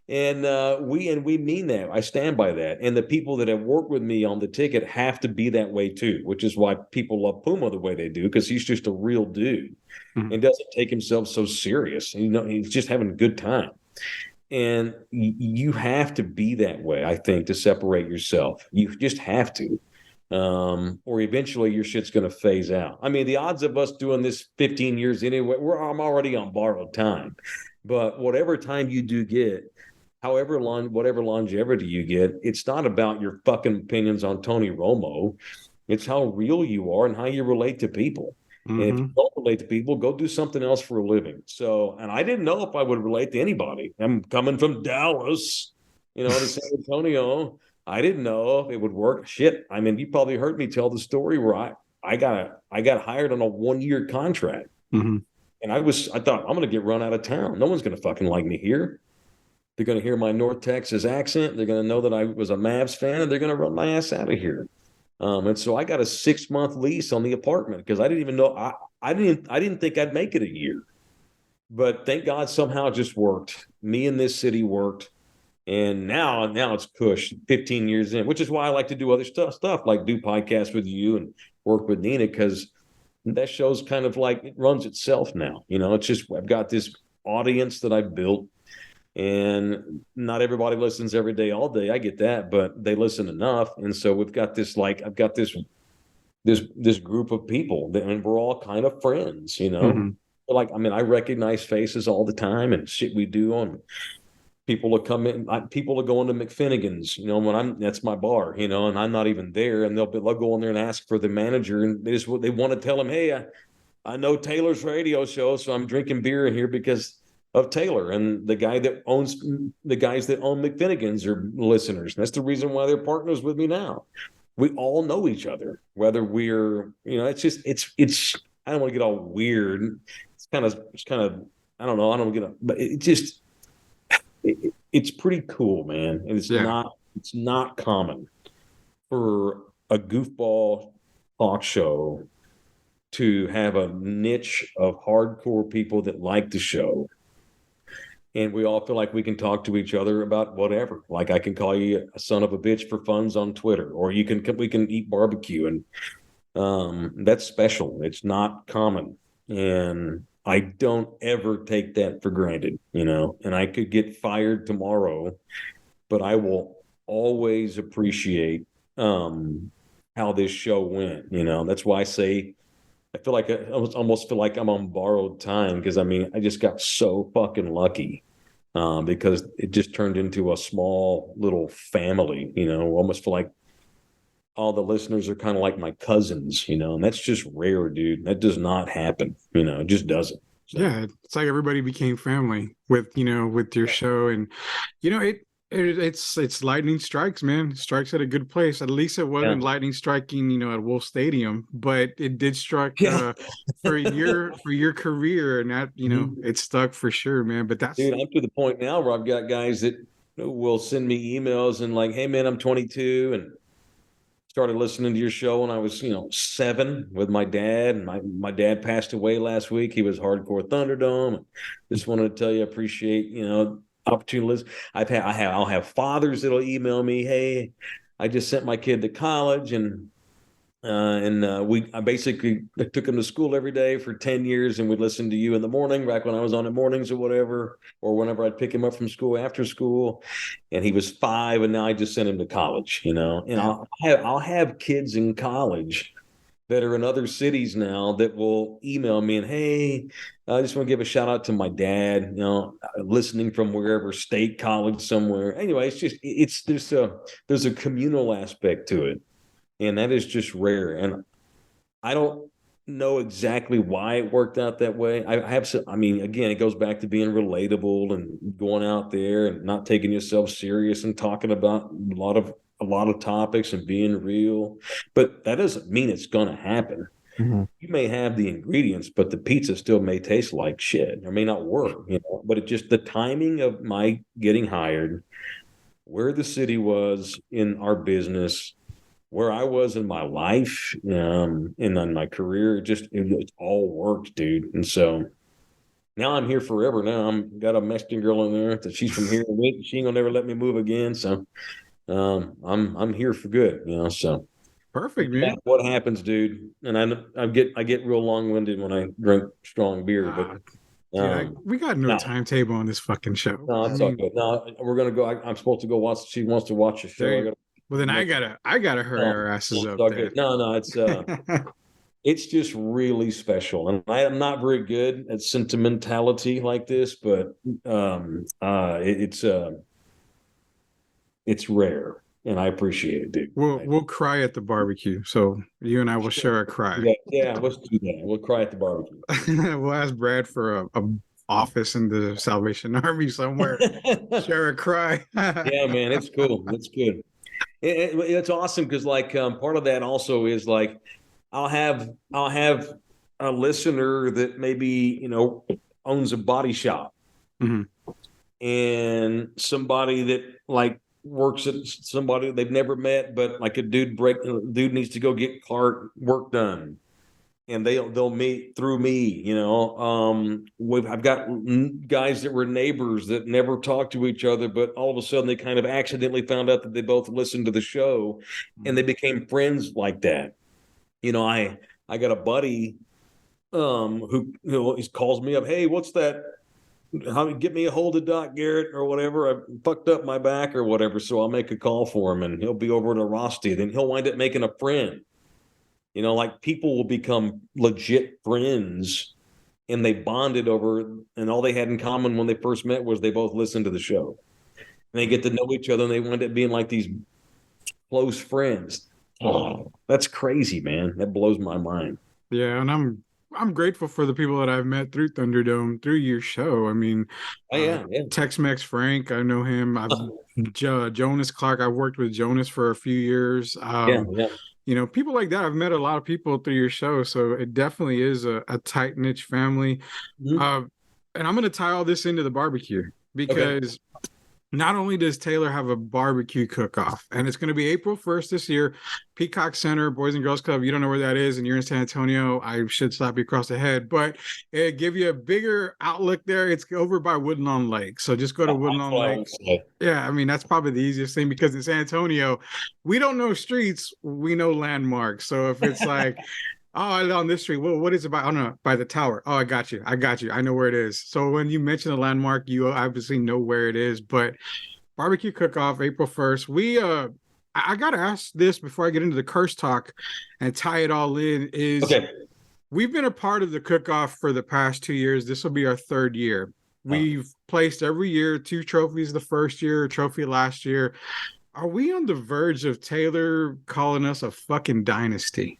And we mean that. I stand by that. And the people that have worked with me on the ticket have to be that way too, which is why people love Puma the way they do, because he's just a real dude. Mm-hmm. And doesn't take himself so serious. He's just having a good time. And you have to be that way, I think, to separate yourself. You just have to. Or eventually your shit's going to phase out. I mean, the odds of us doing this 15 years anyway, I'm already on borrowed time. But whatever time you do get, whatever longevity you get, it's not about your fucking opinions on Tony Romo. It's how real you are and how you relate to people. Mm-hmm. And if you don't relate to people, go do something else for a living. So, and I didn't know if I would relate to anybody. I'm coming from Dallas, to San Antonio. I didn't know if it would work. Shit. I mean, you probably heard me tell the story where I got hired on a 1-year contract. Mm-hmm. And I thought, I'm going to get run out of town. No one's going to fucking like me here. They're going to hear my North Texas accent. They're going to know that I was a Mavs fan, and they're going to run my ass out of here. And so I got a 6-month lease on the apartment, because I didn't even know I didn't think I'd make it a year. But thank God somehow it just worked. Me and this city worked. And now it's cush 15 years in, which is why I like to do other stuff like do podcasts with you and work with Nina, because that show's kind of like it runs itself now. It's just I've got this audience that I've built, And not everybody listens every day, all day. I get that, but they listen enough. And so we've got this, like, I've got this group of people that, and we're all kind of friends, you know. Mm-hmm. Like, I mean, I recognize faces all the time and shit we do on people will come in, people will go into McFinnigan's, you know, that's my bar, you know, and I'm not even there, and they'll go in there and ask for the manager, and they want to tell him, hey, I know Taylor's radio show, so I'm drinking beer in here because of Taylor, and the guys that own McFinnigan's are listeners. And that's the reason why they're partners with me now. We all know each other, whether we're, you know, it's just, it's, I don't want to get all weird. It's kind of, I don't know. I don't get, but it just, it's pretty cool, man. And it's not common for a goofball talk show to have a niche of hardcore people that like the show. And we all feel like we can talk to each other about whatever. Like, I can call you a son of a bitch for funds on Twitter, or we can eat barbecue, and that's special. It's not common, and I don't ever take that for granted, you know. And I could get fired tomorrow, but I will always appreciate how this show went. You know, that's why I say I feel like I almost feel like I'm on borrowed time, because I mean, I just got so fucking lucky because it just turned into a small little family, you know. Almost feel like all the listeners are kind of like my cousins, you know, and that's just rare, dude. That does not happen, you know, it just doesn't. So. Yeah, it's like everybody became family with, you know, with your show, and you know, it's lightning strikes, man. Strikes at a good place. At least it wasn't lightning striking, you know, at Wolf Stadium, but it did strike for your career, and that, you know, it stuck for sure, man. But that's, dude, I'm to the point now where I've got guys that will send me emails and like, hey man, I'm 22 and started listening to your show when I was, you know, 7 with my dad, and my dad passed away last week. He was hardcore Thunderdome. Just wanted to tell you I appreciate, you know, opportunities. I'll have fathers that'll email me, hey, I just sent my kid to college, and I basically took him to school every day for 10 years, and we'd listen to you in the morning back when I was on in mornings or whatever, or whenever I'd pick him up from school after school. And he was 5, and now I just sent him to college, you know. And I'll have kids in college that are in other cities now that will email me and, hey, I just want to give a shout out to my dad, you know, listening from wherever, state college somewhere. Anyway, there's a communal aspect to it, and that is just rare. And I don't know exactly why it worked out that way. I mean, again, it goes back to being relatable and going out there and not taking yourself serious and talking about a lot of topics and being real. But that doesn't mean it's going to happen. Mm-hmm. You may have the ingredients, but the pizza still may taste like shit or may not work, you know. But it just, the timing of my getting hired, where the city was in our business, where I was in my life, and in my career, it all worked, dude. And so now I'm here forever. Now got a Mexican girl in there that she's from here. She ain't gonna never let me move again. So I'm here for good, you know. So perfect, man. that's what happens, dude. And I get real long winded when I drink strong beer, but. Dude, we got no timetable on this fucking show. No, it's all good. No, we're gonna go. I'm supposed to go watch. She wants to watch the show. Well, then I gotta hurry our asses up. No, it's just really special, and I am not very good at sentimentality like this, but it's rare, and I appreciate it, dude. We'll cry at the barbecue, so you and I will share a cry. Yeah, let's do that. We'll cry at the barbecue. We'll ask Brad for a office in the Salvation Army somewhere. Share a cry. Yeah, man, it's cool. It's good. It's awesome because like part of that also is like I'll have a listener that maybe, you know, owns a body shop, mm-hmm. and somebody that like works at somebody they've never met, but like a dude needs to go get car work done, and they'll meet through me, you know. I've got guys that were neighbors that never talked to each other, but all of a sudden they kind of accidentally found out that they both listened to the show, and they became friends like that. You know, I got a buddy who, you know, he calls me up, hey, what's that get me a hold of Doc Garrett or whatever. I fucked up my back or whatever, so I'll make a call for him, and he'll be over to Rosti. Then he'll wind up making a friend. Like people will become legit friends, and they bonded over, and all they had in common when they first met was they both listened to the show. And they get to know each other, and they wind up being like these close friends. Oh, that's crazy, man. That blows my mind. Yeah, and I'm grateful for the people that I've met through Thunderdome, through your show. I mean, yeah. Tex-Mex Frank, I know him. Jonas Clark, I worked with Jonas for a few years. People like that. I've met a lot of people through your show, so it definitely is a tight knit family. Mm-hmm. And I'm going to tie all this into the barbecue because not only does Taylor have a barbecue cook-off, and it's going to be April 1st this year, Peacock Center, Boys and Girls Club. You don't know where that is, and you're in San Antonio, I should slap you across the head, but it give you a bigger outlook there. It's over by Woodlawn Lake, so just go to Woodlawn Lake. Yeah, I mean, that's probably the easiest thing because in San Antonio, we don't know streets, we know landmarks. So if it's like, oh, I live on this street. Well, what is it by? I don't know, by the tower. Oh, I got you. I know where it is. So when you mention the landmark, you obviously know where it is. But barbecue cook-off, April 1st. I gotta ask this before I get into the curse talk and tie it all in. We've been a part of the cook-off for the past 2 years. This will be our third year. We've placed every year 2 trophies the first year, a trophy last year. Are we on the verge of Taylor calling us a fucking dynasty?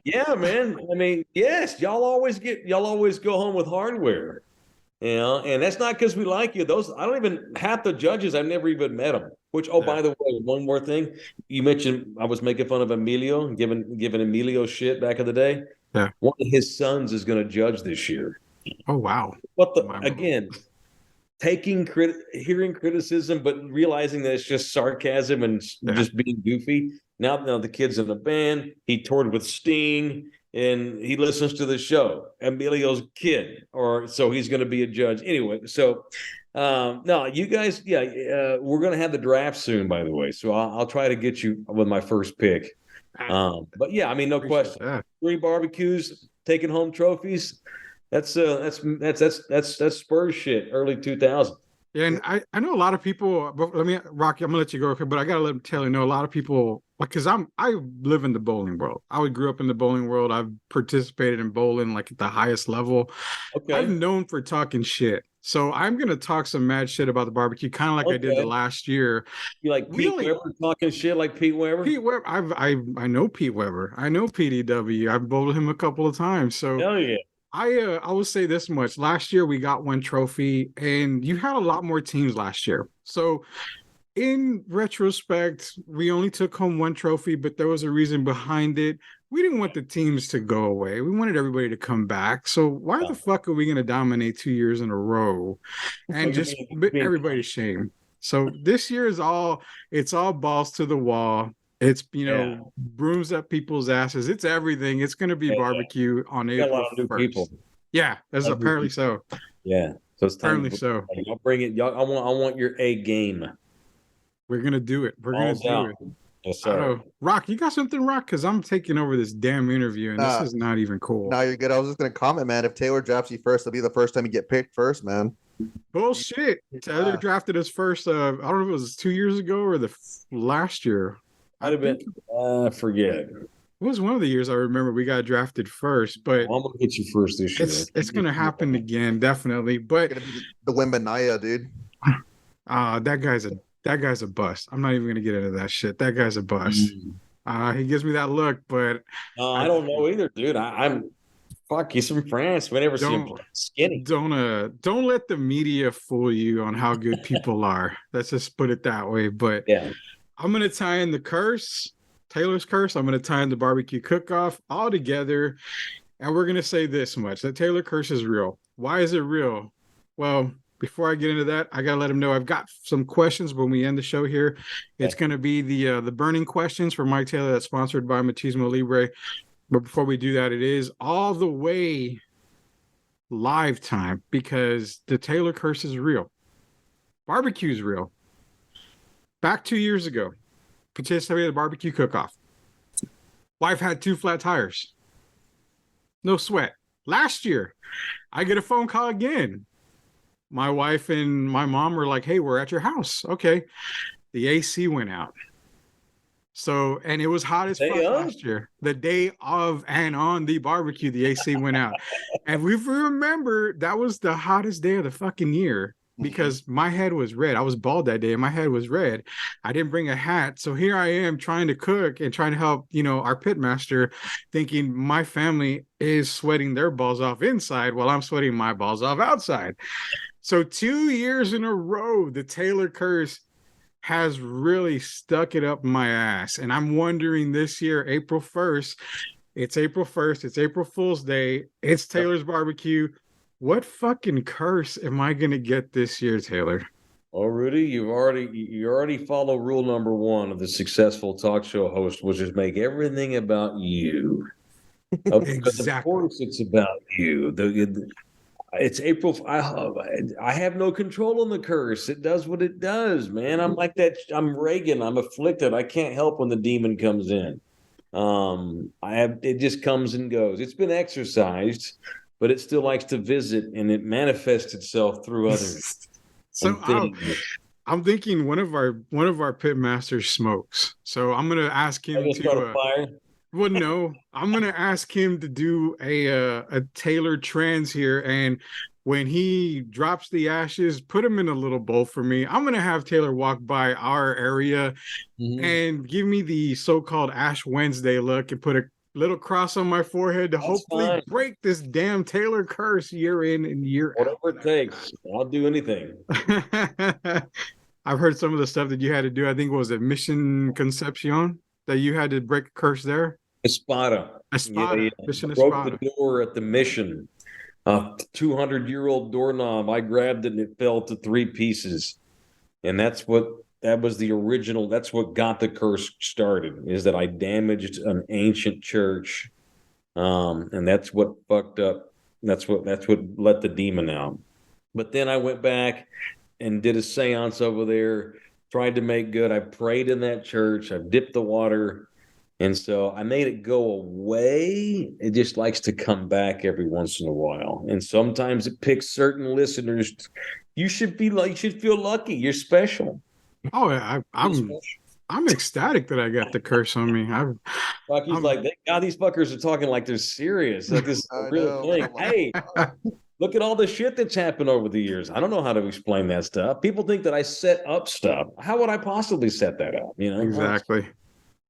Yeah, man. I mean, yes, y'all always go home with hardware, and that's not because we like you. I don't even, half the judges, I've never even met them. Which, by the way, one more thing, you mentioned I was making fun of Emilio, giving Emilio shit back in the day. Yeah, one of his sons is going to judge this year. Oh wow! Again, hearing criticism, but realizing that it's just sarcasm and just being goofy. Now the kid's in the band. He toured with Sting, and he listens to the show. Emilio's kid, so he's going to be a judge anyway. So, no, you guys, we're going to have the draft soon, by the way. So I'll try to get you with my first pick. But yeah, I mean, no question. 3 barbecues, taking home trophies. That's Spurs shit. Early 2000s. Yeah, and I know a lot of people. But Rocky, I'm gonna let you go, but I gotta let Taylor know a lot of people, because I live in the bowling world. I grew up in the bowling world. I've participated in bowling like at the highest level. I'm known for talking shit. So I'm gonna talk some mad shit about the barbecue, kind of like I did the last year. You like Pete Weber talking shit like Pete Weber? Pete Weber, I know Pete Weber. I know PDW. I've bowled him a couple of times. So hell yeah. I will say this much. Last year we got 1 trophy, and you had a lot more teams last year. So in retrospect, we only took home 1 trophy, but there was a reason behind it. We didn't want the teams to go away. We wanted everybody to come back. So why the fuck are we going to dominate 2 years in a row and just put everybody to shame? So this year it's all balls to the wall. It's, brooms up people's asses. It's everything. It's going to be barbecue on April 1st. Yeah, that's apparently so. Yeah. So it's time. Apparently so. Y'all bring it. Y'all, I want your A game. We're going to do it. We're going to do it. Yes, sir. Rock, you got something, Rock? Because I'm taking over this damn interview, and this is not even cool. No, you're good. I was just going to comment, man. If Taylor drafts you first, it'll be the first time you get picked first, man. Bullshit. Taylor drafted us first. I don't know if it was 2 years ago or the last year. I'd have been, I forget. It was one of the years I remember we got drafted first, but I'm gonna get you first this year. It's gonna happen again, definitely. But the Wembanyama, dude. That guy's a bust. I'm not even gonna get into that shit. That guy's a bust. He gives me that look, but I don't know either, dude. I'm fuck. He's from France. We never see him skinny. Don't let the media fool you on how good people are. Let's just put it that way. But yeah. I'm going to tie in the curse, Taylor's curse. I'm going to tie in the barbecue cook-off all together. And we're going to say this much, that Taylor curse is real. Why is it real? Well, before I get into that, I got to let him know I've got some questions when we end the show here. It's going to be the burning questions for Mike Taylor that's sponsored by Machismo Libre. But before we do that, it is all the way live time because the Taylor curse is real. Barbecue is real. Back 2 years ago, participated in the barbecue cook-off. Wife had 2 flat tires. No sweat. last year, I get a phone call again. My wife and my mom were like, "Hey, we're at your house." Okay. The AC went out. So, and it was hot as fuck last year. The day of and on the barbecue, the AC went out. And we remember that was the hottest day of the fucking year because my head was red. I was bald that day and my head was red. I didn't bring a hat. So here I am trying to cook and trying to help, our pit master, thinking my family is sweating their balls off inside while I'm sweating my balls off outside. So 2 years in a row, the Taylor curse has really stuck it up my ass. And I'm wondering this year, April 1st, it's April 1st, it's April Fool's Day, it's Taylor's barbecue. What fucking curse am I gonna get this year, Taylor? Oh, Rudy, you already follow rule number one of the successful talk show host, which is make everything about you. Exactly. Of course, it's about you. It's April. I have no control on the curse. It does what it does, man. I'm like that. I'm Reagan. I'm afflicted. I can't help when the demon comes in. It just comes and goes. It's been exorcised, but it still likes to visit, and it manifests itself through others. So I'm thinking one of our pit masters smokes. So I'm gonna ask him to start a fire. Well, no, I'm gonna ask him to do a Taylor trans here, and when he drops the ashes, put them in a little bowl for me. I'm gonna have Taylor walk by our area and give me the so-called Ash Wednesday look and put a little cross on my forehead to hopefully break this damn Taylor curse year in and year out. Whatever it takes, I'll do anything. I've heard some of the stuff that you had to do. I think was it Mission Concepcion that you had to break a curse there. Espada. Yeah. Mission broke the door at the mission. A 200-year-old doorknob. I grabbed it and it fell to 3 pieces. And that was the original. That's what got the curse started, is that I damaged an ancient church. And that's what fucked up. That's what let the demon out. But then I went back and did a seance over there, tried to make good. I prayed in that church. I dipped the water. And so I made it go away. It just likes to come back every once in a while. And sometimes it picks certain listeners. You should feel lucky. You're special. Oh, I'm ecstatic that I got the curse on me. Rocky's like, thank God these fuckers are talking like they're serious. Like this is a real thing. Hey, look at all the shit that's happened over the years. I don't know how to explain that stuff. People think that I set up stuff. How would I possibly set that up?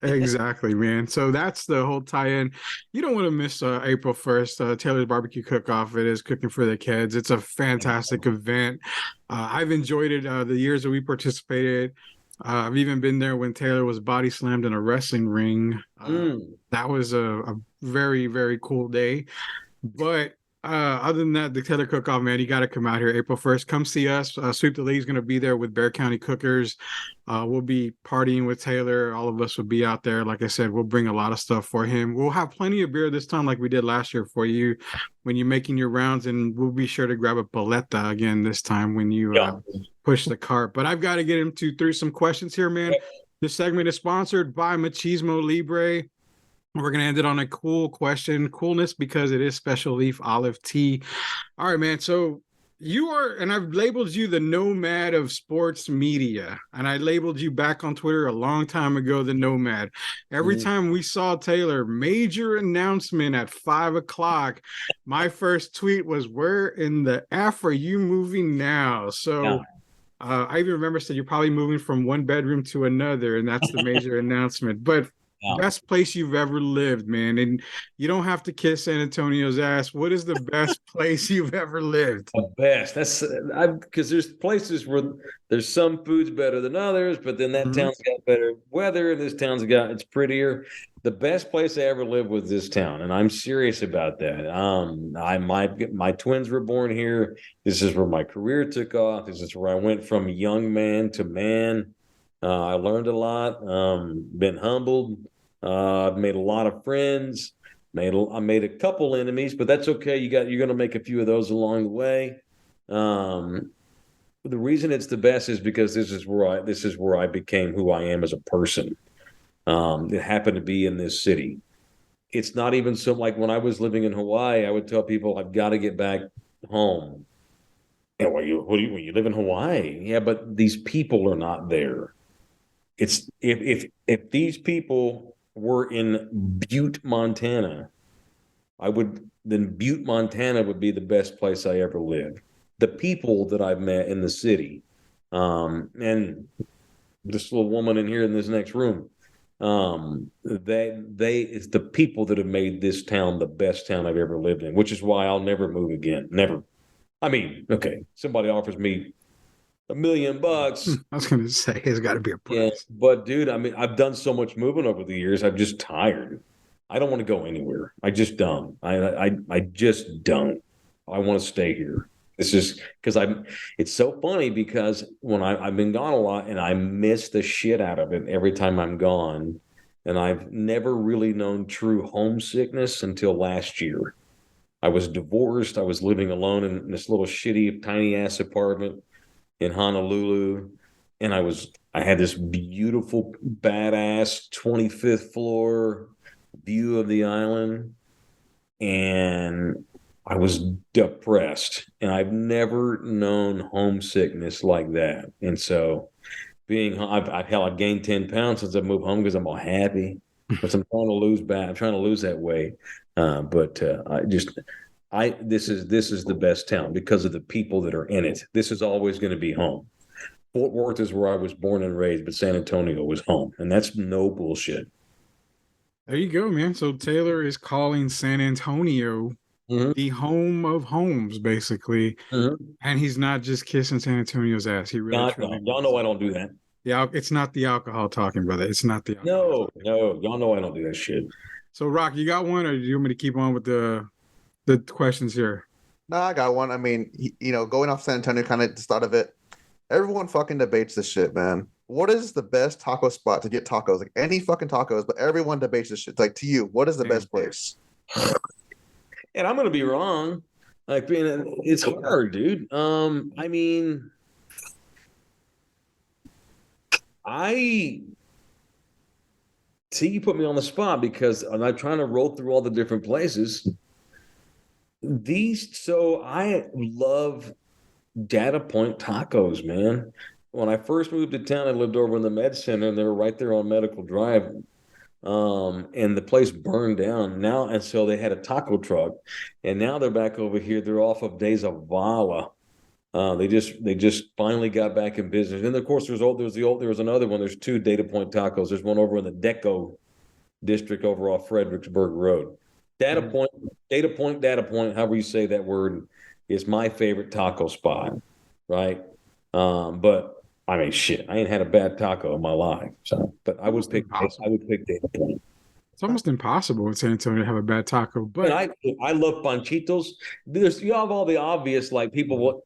Exactly, man. So that's the whole tie-in. You don't want to miss April 1st, Taylor's Barbecue Cook-Off. It is cooking for the kids. It's a fantastic event. I've enjoyed it the years that we participated. I've even been there when Taylor was body slammed in a wrestling ring. That was a very, very cool day. But other than that, the Taylor Cook-Off, man, you got to come out here April 1st. Come see us. Sweep the League's going to be there with Bexar County Cookers. We'll be partying with Taylor. All of us will be out there. Like I said, we'll bring a lot of stuff for him. We'll have plenty of beer this time like we did last year for you when you're making your rounds, and we'll be sure to grab a paleta again this time when you push the cart. But I've got to get him through some questions here, man. This segment is sponsored by Machismo Libre. We're going to end it on a cool question. Coolness because it is special leaf olive tea. All right, man. So you are, and I've labeled you the nomad of sports media. And I labeled you back on Twitter a long time ago, the nomad. Every time we saw Taylor, major announcement at 5 o'clock, my first tweet was, where in the F are you moving now? So I even remember said you're probably moving from one bedroom to another, and that's the major announcement. But best place you've ever lived, man. And you don't have to kiss San Antonio's ass. What is the best place you've ever lived? The best. That's because there's places where there's some foods better than others, but then that town's got better weather, and this town's it's prettier. The best place I ever lived was this town, and I'm serious about that. My twins were born here. This is where my career took off. This is where I went from young man to man. I learned a lot, been humbled. I've made a lot of friends, I made a couple enemies, but that's okay. You're going to make a few of those along the way. The reason it's the best is because this is where I became who I am as a person. It happened to be in this city. it's not even so like when I was living in Hawaii, I would tell people I've got to get back home. And when you live in Hawaii, yeah, but these people are not there. It's if these people were in Butte, Montana, then Butte, Montana would be the best place I ever lived. The people that I've met in the city, and this little woman in here in this next room, it's the people that have made this town the best town I've ever lived in, which is why I'll never move again. Never. I mean, okay, somebody offers me $1 million. I was gonna say it's got to be a price. Yeah, but dude, I mean, I've done so much moving over the years. I'm just tired. I don't want to go anywhere. I just don't. I just don't. I want to stay here. It's just because it's so funny because when I've been gone a lot and I miss the shit out of it every time I'm gone. And I've never really known true homesickness until last year. I was divorced. I was living alone in this little shitty, tiny ass apartment in Honolulu. And I had this beautiful, badass 25th floor view of the island. And I was depressed. And I've never known homesickness like that. And so I've gained 10 pounds since I moved home because I'm all happy. But I'm trying to lose back. I'm trying to lose that weight. This is the best town because of the people that are in it. This is always going to be home. Fort Worth is where I was born and raised, but San Antonio was home, and that's no bullshit. There you go, man. So Taylor is calling San Antonio the home of homes, basically, and he's not just kissing San Antonio's ass. He really, y'all know I don't do that. Yeah, it's not the alcohol talking, brother. It's not the alcohol. No, y'all know I don't do that shit. So, Rock, you got one, or do you want me to keep on with the questions here? No, I got one. I mean, going off San Antonio, kind of the start of it. Everyone fucking debates this shit, man. What is the best taco spot to get tacos? Like any fucking tacos, but everyone debates this shit. It's like, to you, what is the best place? And I'm gonna be wrong. Like, it's hard, dude. I mean, you put me on the spot because I'm trying to roll through all the different places. So I love Data Point tacos, man. When I first moved to town, I lived over in the Med Center, and they were right there on Medical Drive. And the place burned down now, and so they had a taco truck, and now they're back over here. They're off of De Zavala. They just finally got back in business. And of course, there was another one. There's two Data Point tacos. There's one over in the Deco district over off Fredericksburg Road. Data Point, however you say that word, is my favorite taco spot, right? But I mean, shit, I ain't had a bad taco in my life. So, but I would pick Data Point. It's almost impossible in San Antonio to have a bad taco. But I love Panchitos. You have all the obvious, like people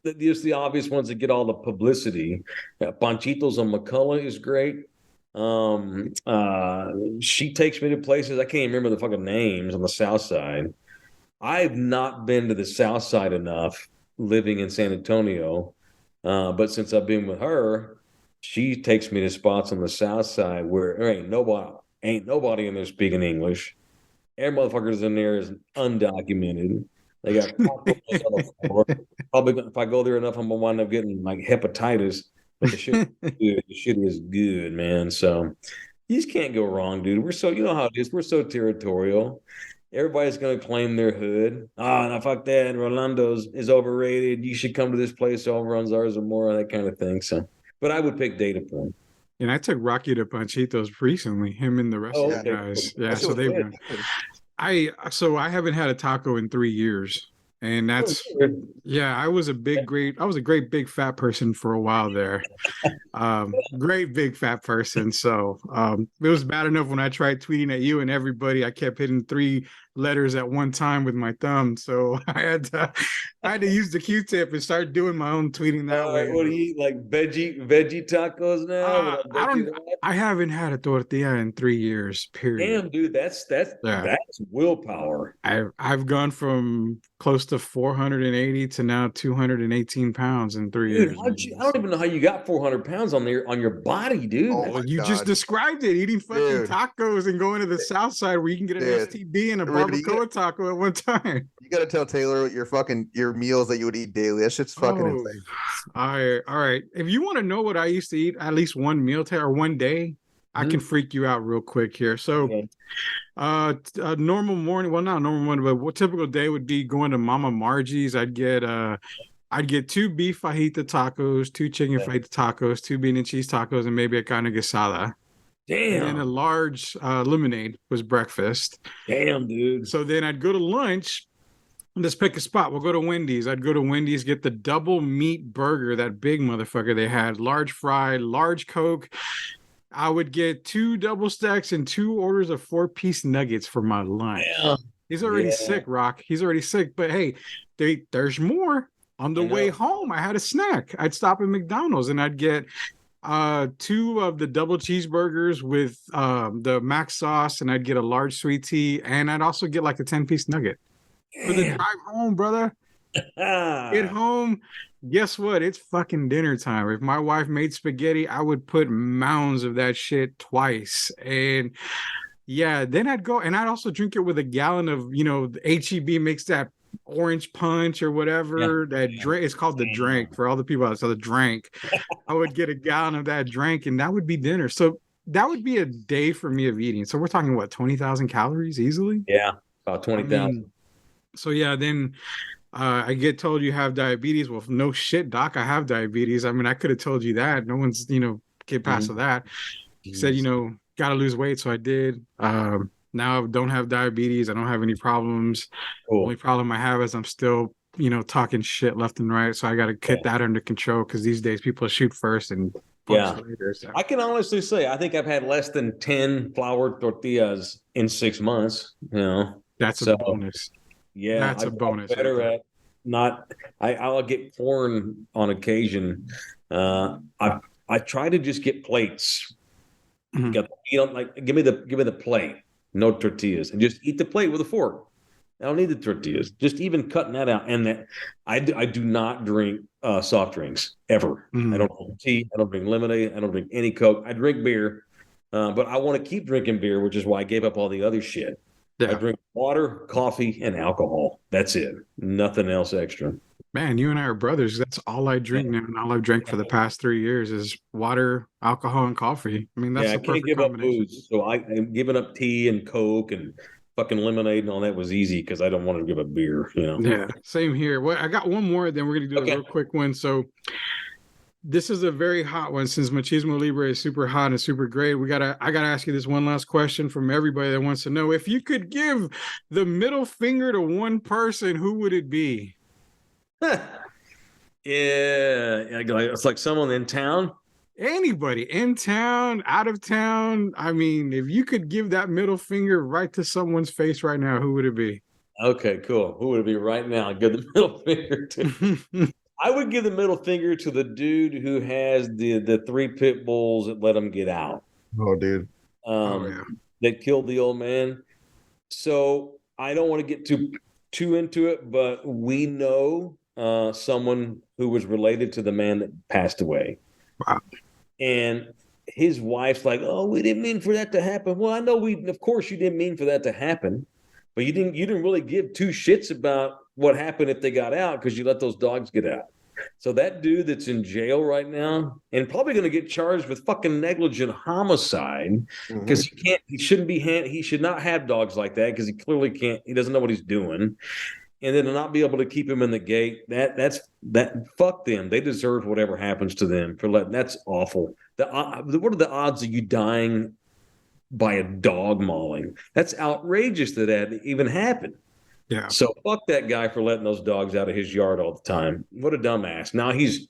there's the obvious ones that get all the publicity. Panchitos on McCullough is great. She takes me to places I can't even remember the fucking names on the South Side. I've not been to the South Side enough living in San Antonio, but since I've been with her, she takes me to spots on the South Side where there ain't nobody in there speaking English. Every motherfuckers in there is undocumented. They got probably if I go there enough, I'm gonna wind up getting like hepatitis. But the shit is good. The shit is good, man. So you just can't go wrong, dude. You know how it is. We're so territorial. Everybody's gonna claim their hood. No, fuck that. Rolando's is overrated. You should come to this place over on Zarzamora, that kind of thing. So, but I would pick Data Point. And I took Rocky to Panchitos recently. Him and the rest of the guys. Yeah, so they went. I haven't had a taco in 3 years. And that's I was a great big fat person for a while there. Great big fat person. So it was bad enough when I tried tweeting at you and everybody. I kept hitting letters at one time with my thumb. So I had to use the Q-tip and start doing my own tweeting that way. What do you eat? Like veggie tacos now? With a I veggie don't. wrap? I haven't had a tortilla in 3 years. Period. Damn, dude, that's Yeah. willpower. I've gone from close to 480 to now 218 pounds in 3 Dude, years. I don't even know how you got 400 pounds on your body, dude. Oh, Well, my you just God. described it, eating fucking Dude. tacos and going to the south side where you can get an Dude. STD and a Ruben, you barbacoa taco at one time. You gotta tell Taylor your meals that you would eat daily. That shit's fucking insane. All right. If you want to know what I used to eat at least one meal or one day, I can freak you out real quick here. So, Okay. a normal morning, well, not a normal morning, but what typical day would be going to Mama Margie's. I'd get 2 beef fajita tacos, 2 chicken fajita tacos, 2 bean and cheese tacos, and maybe a carne asada. And then a Damn. large lemonade was breakfast. Damn, dude. So then I'd go to lunch. Let's pick a spot. We'll go to Wendy's. I'd go to Wendy's, get the double meat burger, that big motherfucker they had, large fry, large Coke. I would get 2 double stacks and 2 orders of 4-piece nuggets for my lunch. Yeah. He's already Yeah. sick, Rock. He's already sick. But hey, there's more. On the I way know. home, I had a snack. I'd stop at McDonald's and I'd get 2 of the double cheeseburgers with the mac sauce, and I'd get a large sweet tea, and I'd also get like a 10-piece nugget for the Damn. drive home, brother. Get home, guess what? It's fucking dinner time. If my wife made spaghetti, I would put mounds of that shit twice. And yeah, then I'd go and I'd also drink it with a gallon of, the HEB makes that orange punch or whatever that drink. It's called the drink for all the people out. So the drink. I would get a gallon of that drink, and that would be dinner. So that would be a day for me of eating. So we're talking what, 20,000 calories easily? Yeah, about 20,000. So yeah, then I get told you have diabetes. Well, no shit, doc, I have diabetes. I mean, I could have told you that. No one's, get past of that. He said, got to lose weight. So I did. Now I don't have diabetes. I don't have any problems. Cool. Only problem I have is I'm still, talking shit left and right. So I got to get that under control, because these days people shoot first and punch later. So. I can honestly say I think I've had less than 10 flour tortillas in 6 months. That's a bonus. Yeah, that's a bonus. I'm better at not. I'll get corn on occasion. I try to just get plates. Mhm. Give me the plate, no tortillas, and just eat the plate with a fork. I don't need the tortillas. Just even cutting that out, and that I do not drink soft drinks ever. Mhm. I don't drink tea. I don't drink lemonade. I don't drink any Coke. I drink beer, but I want to keep drinking beer, which is why I gave up all the other shit. Yeah. I drink water, coffee, and alcohol. That's it. Nothing else extra. Man, you and I are brothers. That's all I drink now, and all I've drank for the past 3 years is water, alcohol, and coffee. I mean, that's I the can't perfect give up combination. booze. So I'm giving up tea and Coke and fucking lemonade and all that was easy because I don't want to give up beer, Yeah, same here. Well, I got one more, then we're gonna do a real quick one. So this is a very hot one, since Machismo Libre is super hot and super great. I gotta ask you this one last question from everybody that wants to know. If you could give the middle finger to one person, who would it be? Yeah, it's like someone in town. Anybody in town, out of town. I mean, if you could give that middle finger right to someone's face right now, who would it be? Okay, cool. Who would it be right now? Give the middle finger to. I would give the middle finger to the dude who has the 3 pit bulls that let him get out. Oh, dude. That killed the old man. So I don't want to get too into it, but we know someone who was related to the man that passed away. Wow. And his wife's like, "Oh, we didn't mean for that to happen." Well, I know of course you didn't mean for that to happen, but you didn't really give 2 shits about what happened if they got out, because you let those dogs get out. So that dude that's in jail right now and probably going to get charged with fucking negligent homicide, because he should not have dogs like that, because he clearly can't. He doesn't know what he's doing. And then to not be able to keep him in the gate, that's fuck them. They deserve whatever happens to them for letting. That's awful. What are the odds of you dying by a dog mauling? That's outrageous that even happened. Yeah. So fuck that guy for letting those dogs out of his yard all the time. What a dumbass. Now he's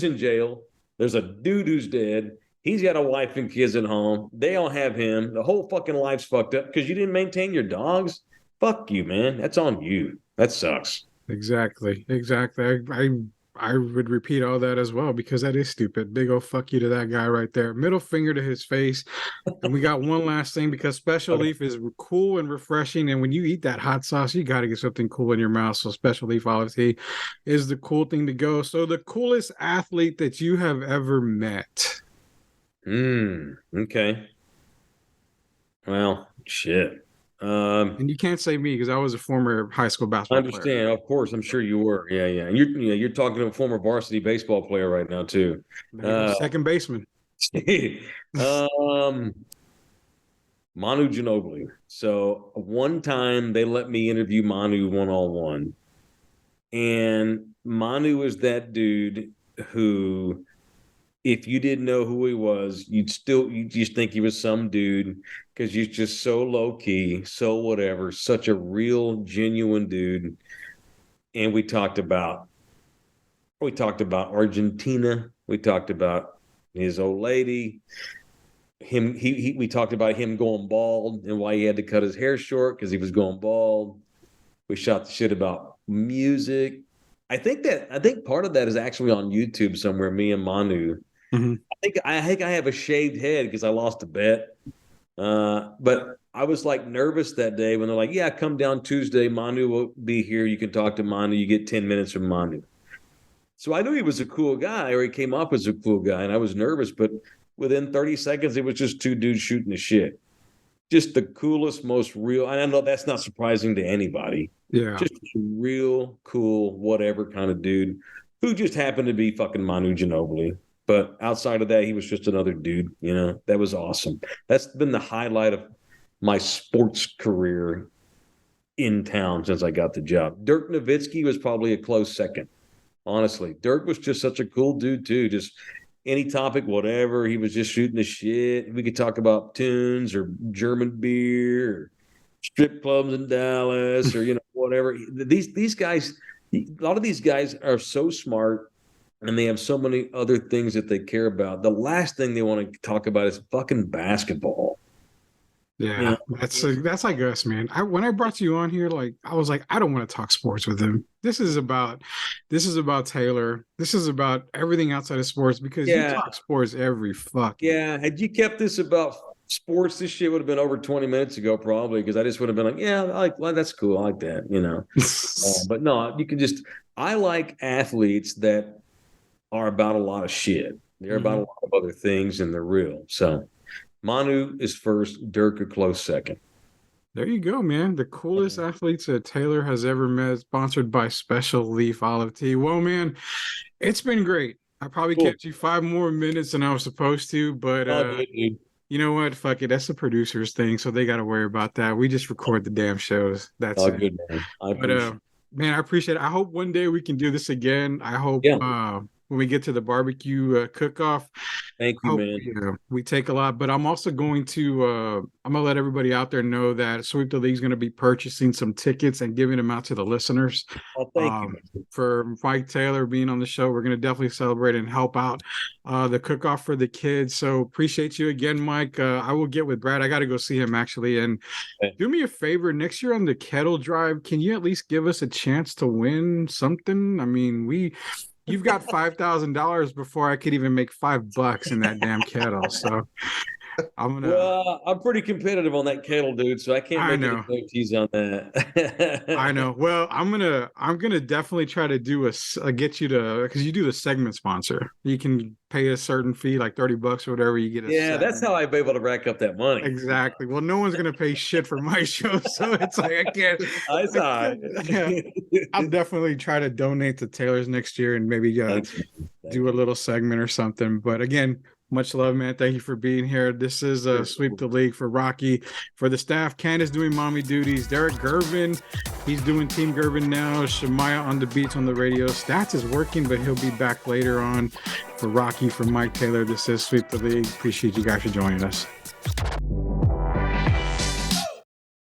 in jail. There's a dude who's dead. He's got a wife and kids at home. They all have him. The whole fucking life's fucked up because you didn't maintain your dogs. fuck you, man. That's on you. That sucks. Exactly. I would repeat all that as well because that is stupid. Big old fuck you to that guy right there. Middle finger to his face. And we got one last thing because Special Okay. Leaf is cool and refreshing. And when you eat that hot sauce, you got to get something cool in your mouth. So Special Leaf olive tea is the cool thing to go. So the coolest athlete that you have ever met. Okay. Well, shit. And you can't say me because I was a former high school I basketball understand. player. Of course, I'm sure you were. Yeah, yeah. And you're talking to a former varsity baseball player right now too. There you go, second baseman. um, Manu Ginobili. So one time they let me interview Manu one-on-one, and Manu is that dude who, if you didn't know who he was, you just think he was some dude because he's just so low key, so whatever, such a real, genuine dude. And we talked about Argentina. We talked about his old lady. We talked about him going bald and why he had to cut his hair short because he was going bald. We shot the shit about music. I think part of that is actually on YouTube somewhere. Me and Manu. Mm-hmm. I think I have a shaved head because I lost a bet. But I was like nervous that day when they're like, "Yeah, come down Tuesday. Manu will be here. You can talk to Manu. You get 10 minutes from Manu." So I knew he was a cool guy, or he came off as a cool guy, and I was nervous. But within 30 seconds, it was just two dudes shooting the shit. Just the coolest, most real. And I know that's not surprising to anybody. Yeah. Just a real cool, whatever kind of dude who just happened to be fucking Manu Ginobili. But outside of that, he was just another dude. That was awesome. That's been the highlight of my sports career in town since I got the job. Dirk Nowitzki was probably a close second. Honestly, Dirk was just such a cool dude too. Just any topic, whatever. He was just shooting the shit. We could talk about tunes or German beer or strip clubs in Dallas or whatever. These guys, a lot of these guys are so smart and they have so many other things that they care about. The last thing they want to talk about is fucking basketball. Yeah, that's like us, man. When I brought you on here, I was like, I don't want to talk sports with him. This is about Taylor. This is about everything outside of sports because you talk sports every fuck. Yeah, had you kept this about sports, this shit would have been over 20 minutes ago, probably, because I just would have been like, yeah, that's cool. I like that, But no, you can just. I like athletes that are about a lot of shit. They're about a lot of other things, and they're real. So. Manu is first, Dirk a close second. There you go, man. The coolest athletes that Taylor has ever met, sponsored by Special Leaf Olive Tea. Well, man, it's been great. I probably kept you 5 more minutes than I was supposed to, but you know what? Fuck it. That's the producer's thing, so they got to worry about that. We just record the damn shows. That's it. Good, man. Man, I appreciate it. I hope one day we can do this again. I hope when we get to the barbecue cook-off. Thank you, man. We take a lot, but I'm also going to let everybody out there know that Sweep the League is going to be purchasing some tickets and giving them out to the listeners. Oh, thank you. For Mike Taylor being on the show. We're going to definitely celebrate and help out the cook-off for the kids. So appreciate you again, Mike. I will get with Brad. I got to go see him actually. And do me a favor, next year on the Kettle Drive, can you at least give us a chance to win something? I mean, you've got $5,000 before I could even make $5 in that damn kettle. So I'm pretty competitive on that kettle, dude. So I can't make any tease on that. I know. Well, I'm gonna definitely try to get you to, because you do the segment sponsor. You can pay a certain fee, like $30 or whatever. You get that's how I'd be able to rack up that money. Exactly. Well, no one's gonna pay shit for my show, so it's like I can't. I'll definitely try to donate to Taylor's next year and maybe do a little segment or something. But again, much love, man. Thank you for being here. This is Sweep the League for Rocky. For the staff, Candace doing mommy duties. Derek Gervin, he's doing Team Gervin now. Shemaya on the beats on the radio. Stats is working, but he'll be back later on. For Rocky, for Mike Taylor, this is Sweep the League. Appreciate you guys for joining us.